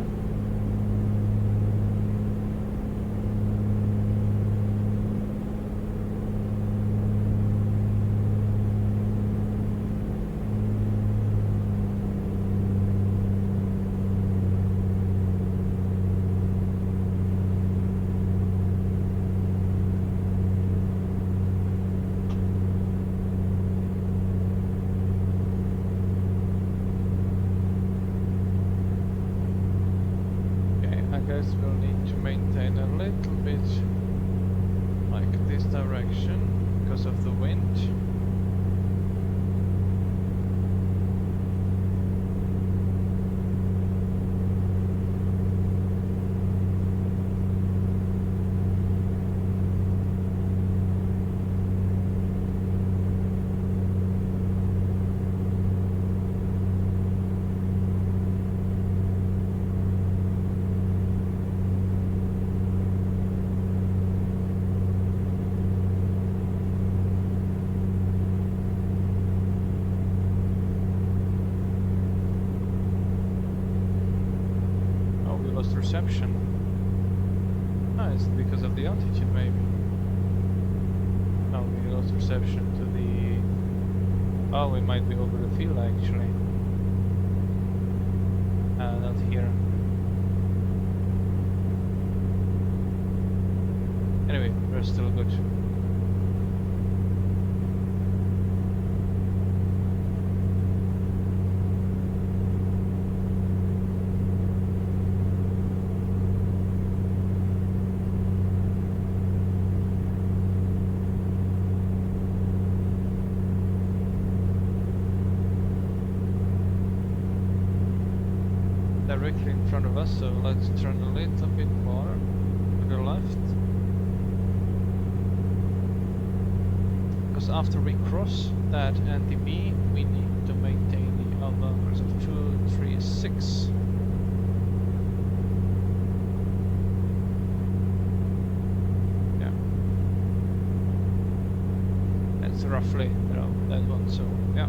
Speaker 1: We'll need to maintain a little bit like this direction because of the wind. Reception. Ah, it's because of the altitude, maybe. No, we lost reception to the... Oh, we might be over the field, actually. Not here. Anyway, we're still good. Directly in front of us, so let's turn a little bit more to the left. Because after we cross that NTB, we need to maintain the bunkers of 236. Yeah. That's roughly, that one, so yeah.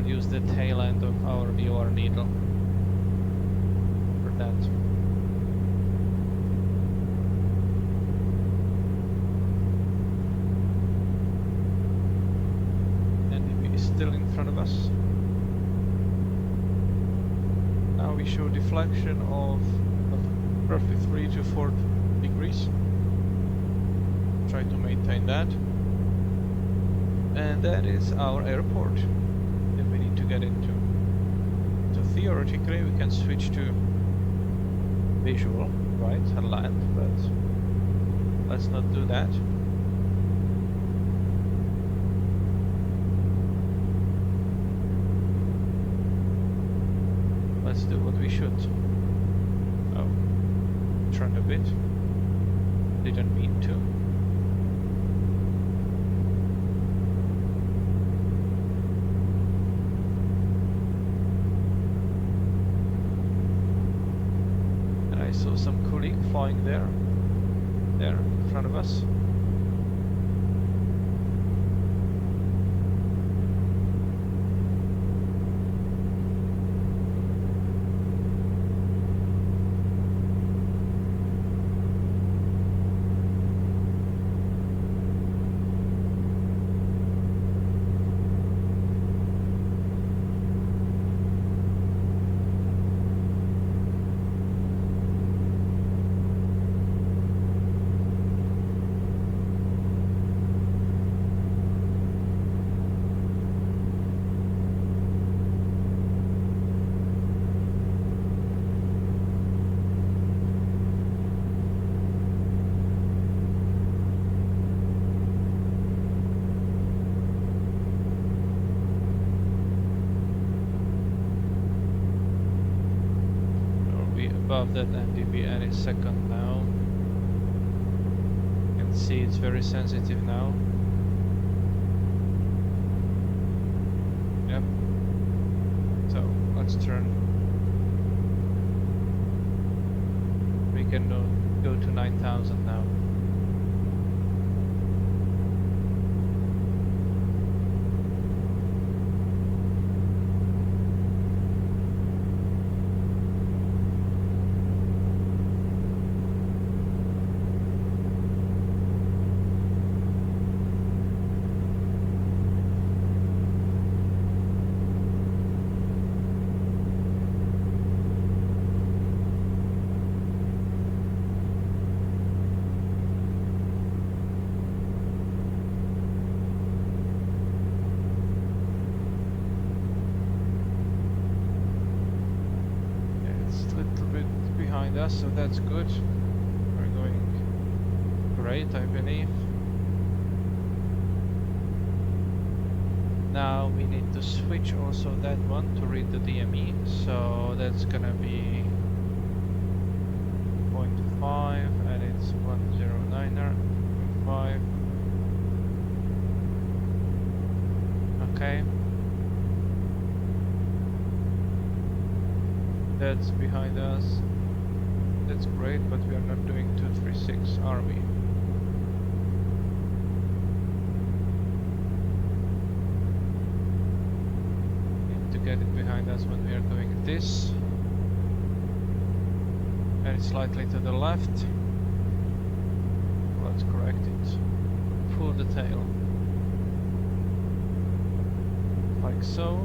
Speaker 1: Use the tail end of our VOR needle for that. And it is still in front of us. Now we show deflection of roughly 3 to 4 degrees. Try to maintain that. And that is our airport to get into. So theoretically we can switch to visual, right, and land, but let's not do that. Let's do what we should. Oh, turn a bit. Didn't mean to. So some colleague flying there in front of us. above that MDB any second now. You can see it's very sensitive now. Yep. So let's turn. We can go to 9,000 now. So that's good. We're going great, I believe. Now we need to switch also that one to read the DME. So that's gonna be 0.5 and it's 109er 0.5. Okay. That's behind us. That's great, but we are not doing 236, are we? Need to get it behind us when we are doing this. And slightly to the left. Let's correct it. Pull the tail. Like so.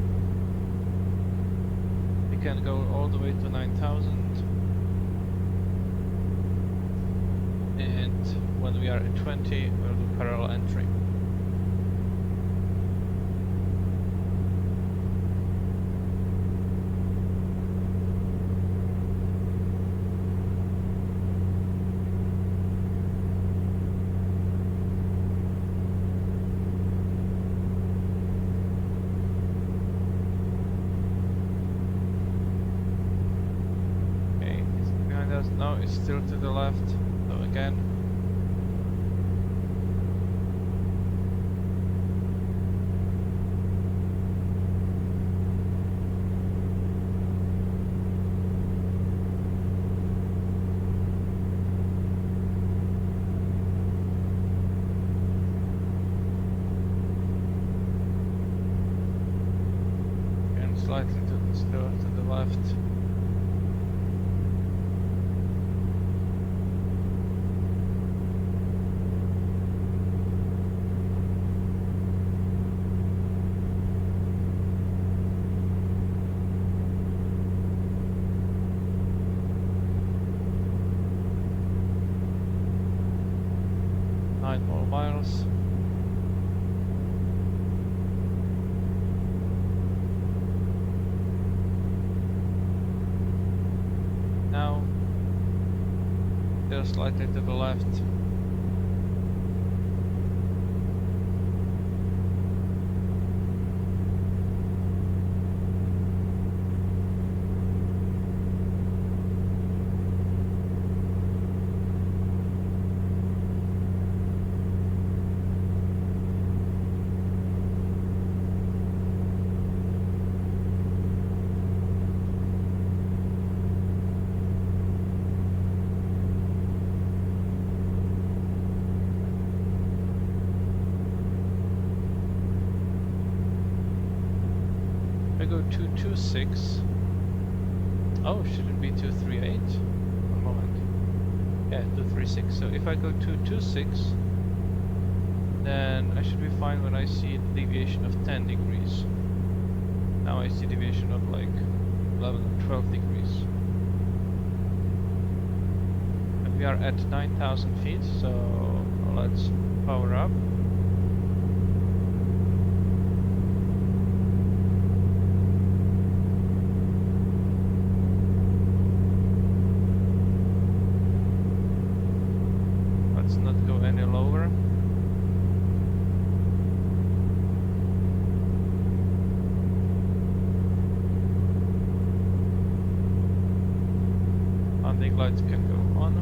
Speaker 1: We can go all the way to 9,000. And when we are at 20, we'll do parallel entry. Okay, it's behind us. No, it's still to the left. So again. Slightly to the left. Nine more miles. Slightly to the left. I go 226. Oh, should it be 238? One moment. Yeah, 236. So if I go 226, then I should be fine when I see the deviation of 10 degrees. Now I see deviation of like 11 or 12 degrees. And we are at 9,000 feet, so let's power up. Brake lights can go on.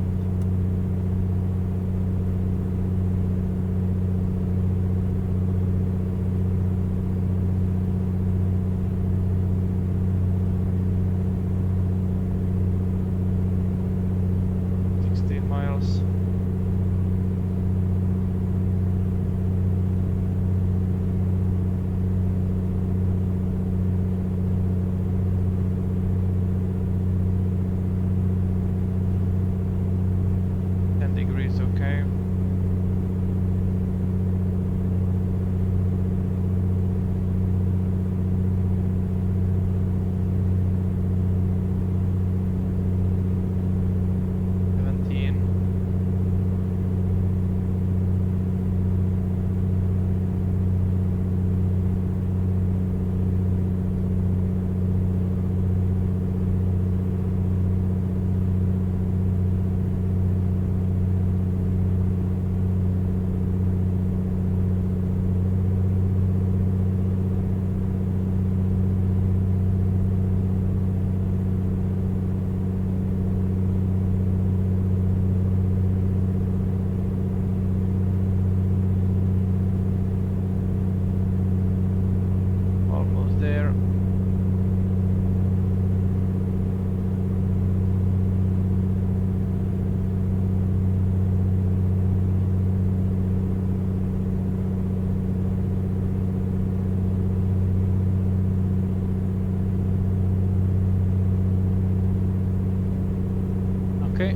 Speaker 1: Okay,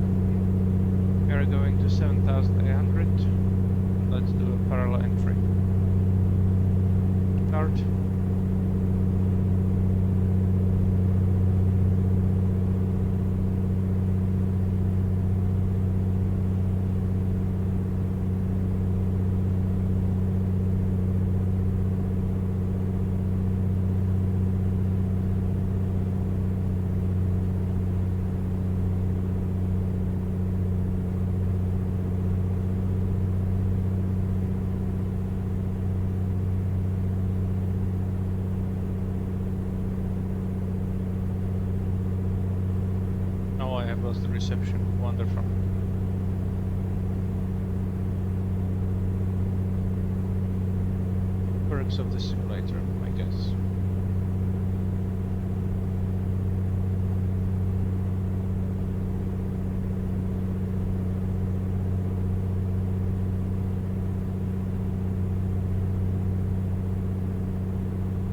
Speaker 1: we are going to 7,800. Let's do a parallel entry. Start. I have lost the reception. Wonderful. Perks of the simulator, I guess.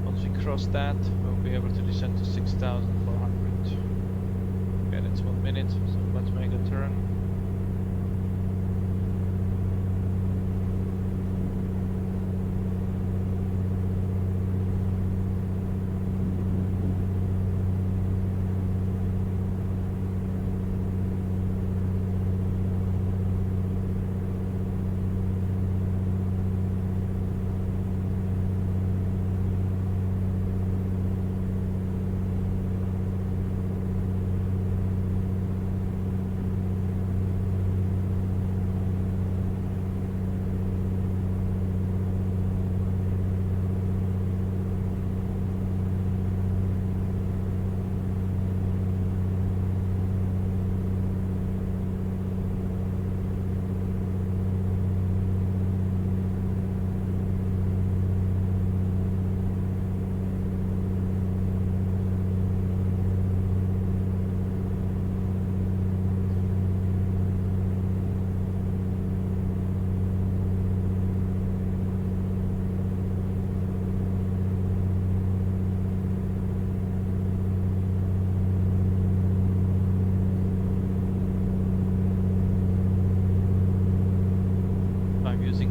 Speaker 1: Once we cross that, we'll be able to descend to 6,400. Okay, that's 1 minute, so let's make a turn.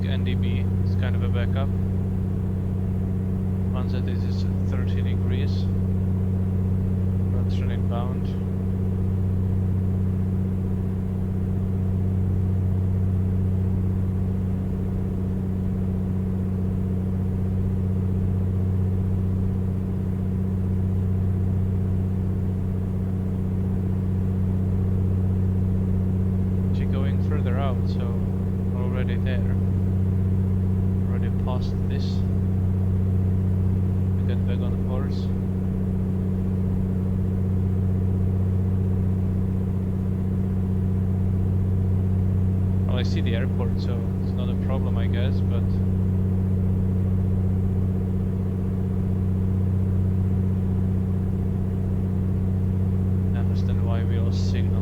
Speaker 1: NDB is kind of a backup. Once that this is 30 degrees, let's run it bound. Actually going further out, so already there. Past this, we get back on the course. see the airport, so it's not a problem, I guess, but I understand why we lost signal.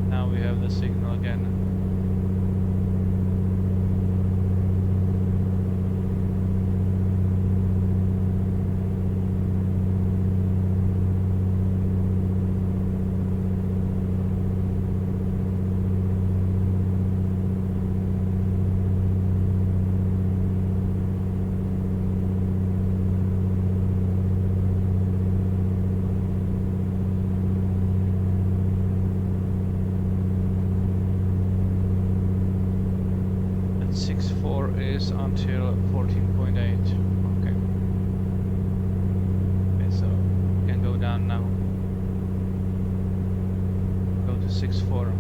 Speaker 1: Now we have the signal again. Is until 14.8. Okay. Okay, so we can go down now. Go to 6.4.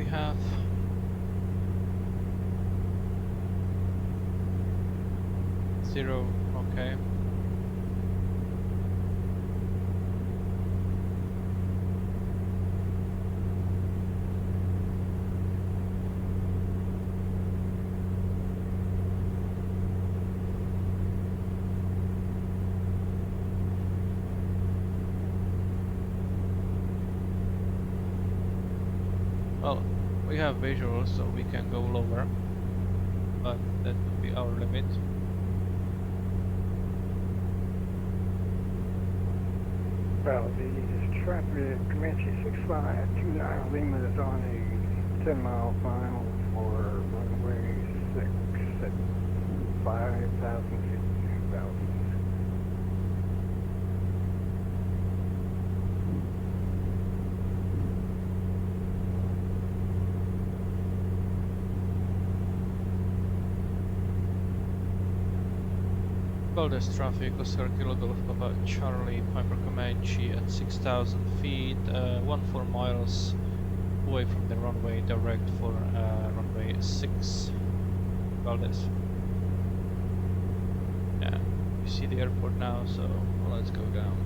Speaker 1: have. Zero, okay. Well, we have visuals, so we can go lower, but that would be our limit.
Speaker 3: Valdez traffic, Comanche 6529 Lima is on a 10-mile final for runway 6 at 5,000 feet. Valdez.
Speaker 1: Valdez traffic, Oscar Kilo Golf Papa Charlie, Piper Comanche at 6,000 feet, 14 miles away from the runway, direct for runway 6, Valdez. Yeah, you see the airport now, so let's go down.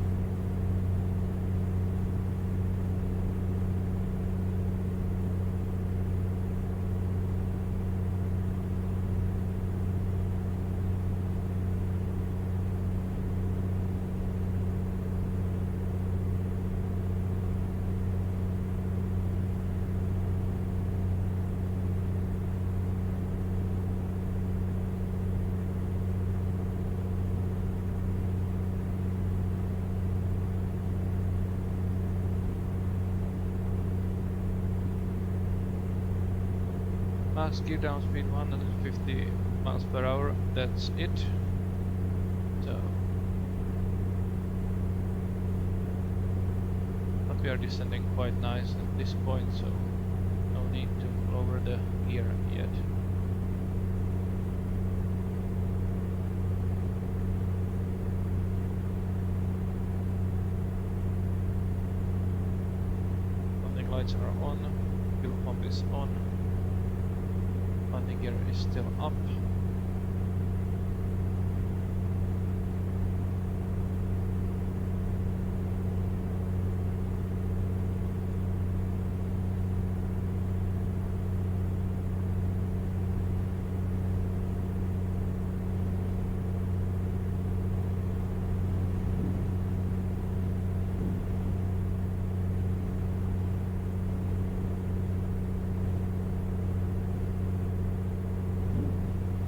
Speaker 1: Max gear down speed 150 miles per hour, that's it. So, not We are descending quite nice at this point, so no need to lower the gear yet. Landing lights are on, fuel pump is on, landing gear is still up.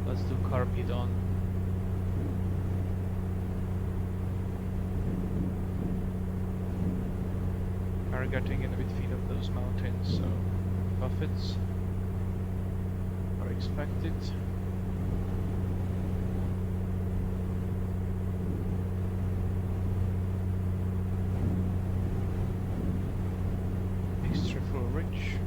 Speaker 1: Let's do carpet on. Are getting in between of those mountains, so buffets are expected. Extra full ridge.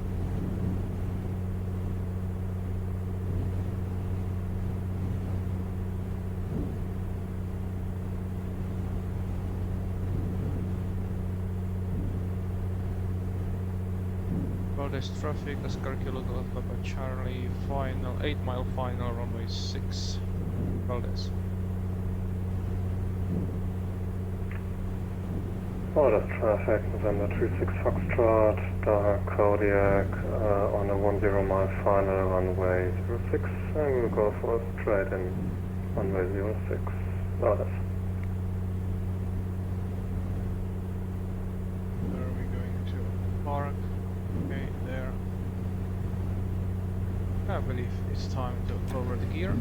Speaker 1: Valdez traffic, Oscar Kilo Golf Papa Charlie, final 8 mile final, runway 6, Valdez.
Speaker 2: Valdez traffic, November 36 Foxtrot, Kodiak, on a 10 mile final, runway 06, and we'll go for a straight in runway 06, Valdez.
Speaker 1: Where are we going to park? Okay, there. I believe it's time to lower the gear.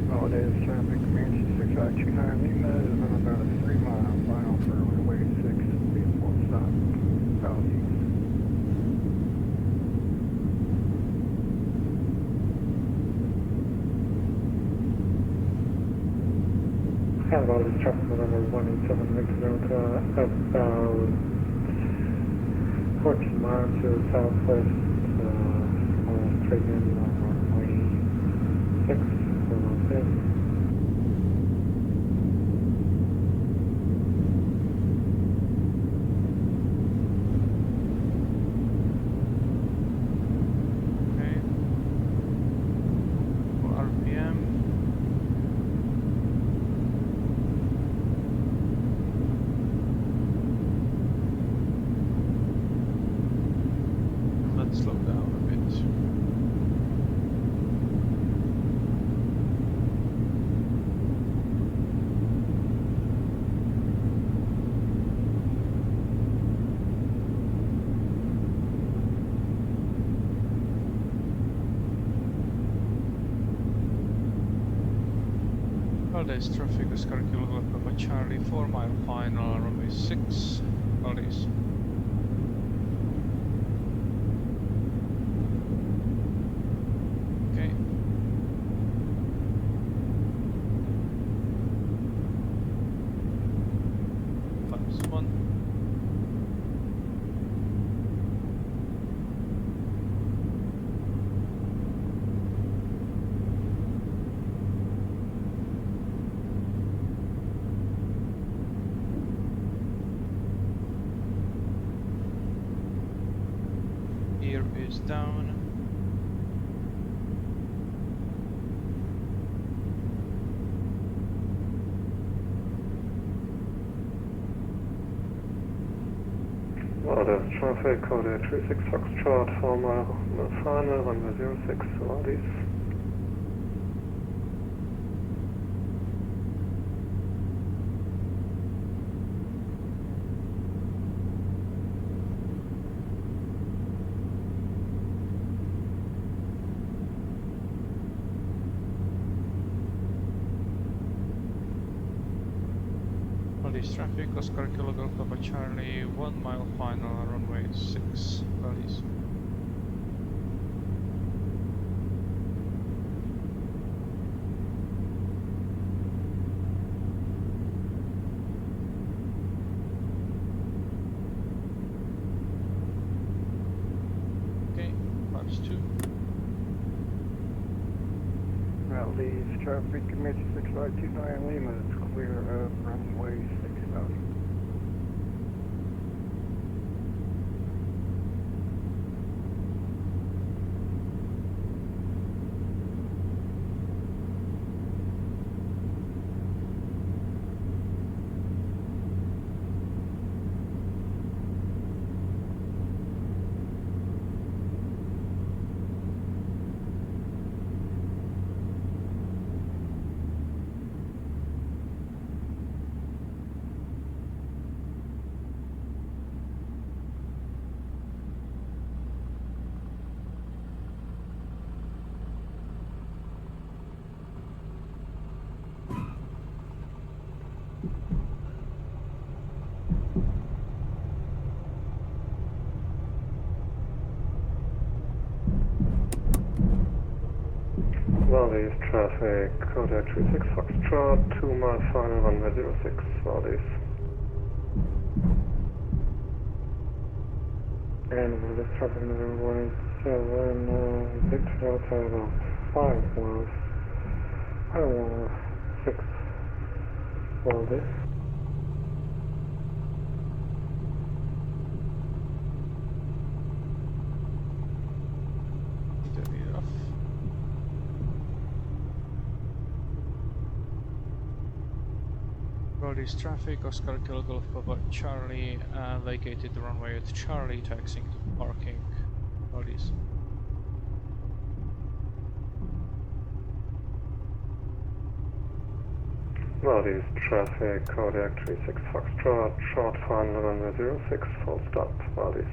Speaker 3: Valdez traffic, Comanche 6529 Lima is on about a 3 mile final for runway 6, be a full stop, southeast.
Speaker 2: Valdez traffic, number 187 Lake Delta, about 14 miles to the southwest, straight in on runway 6, okay.
Speaker 1: Okay. For RPM. Let's slow down a bit. Valdez traffic, Oscar Kilo Golf Papa Charlie, 4 mile final, runway 6, Valdez. Okay. Flaps 1. Gear is down.
Speaker 2: Valdez traffic, code 36 Foxtrot, 4 mile final, runway 06, Valdez.
Speaker 1: Valdez traffic, Oscar Kilo Golf Papa Charlie, 1 mile final, runway 6, Valdez. +2.
Speaker 3: Valdez traffic, Comanche 6529 Lima, it's clear of runway 60.
Speaker 2: Valdez traffic, Kodiak 36 Foxtrot, 2 mile final, runway 06, Valdez.
Speaker 3: And Valdez traffic number 17, Victor Hotel 5 miles, Iowa 6, Valdez.
Speaker 1: Off. Valdez traffic, Oscar Kilo Golf Papa Charlie, vacated the runway at Charlie, taxiing to parking. Valdez.
Speaker 2: Valdez traffic, Kodiak 36 Foxtrot, short final, runway 06, full stop, Valdez.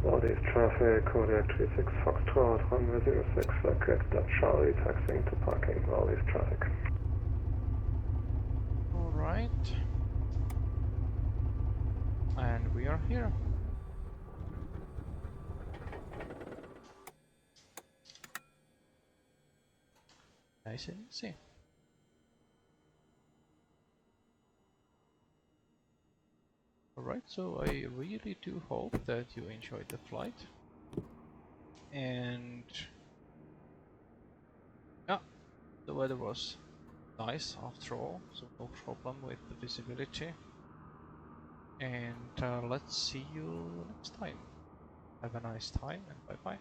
Speaker 2: Valdez traffic, Kodiak 36 Foxtrot, runway 06, vacate at Charlie, taxiing to parking, Valdez traffic.
Speaker 1: Alright. And we are here. Nice and easy. Alright, so I really do hope that you enjoyed the flight. And yeah, the weather was nice after all, so no problem with the visibility. And let's see you next time. Have a nice time and bye bye.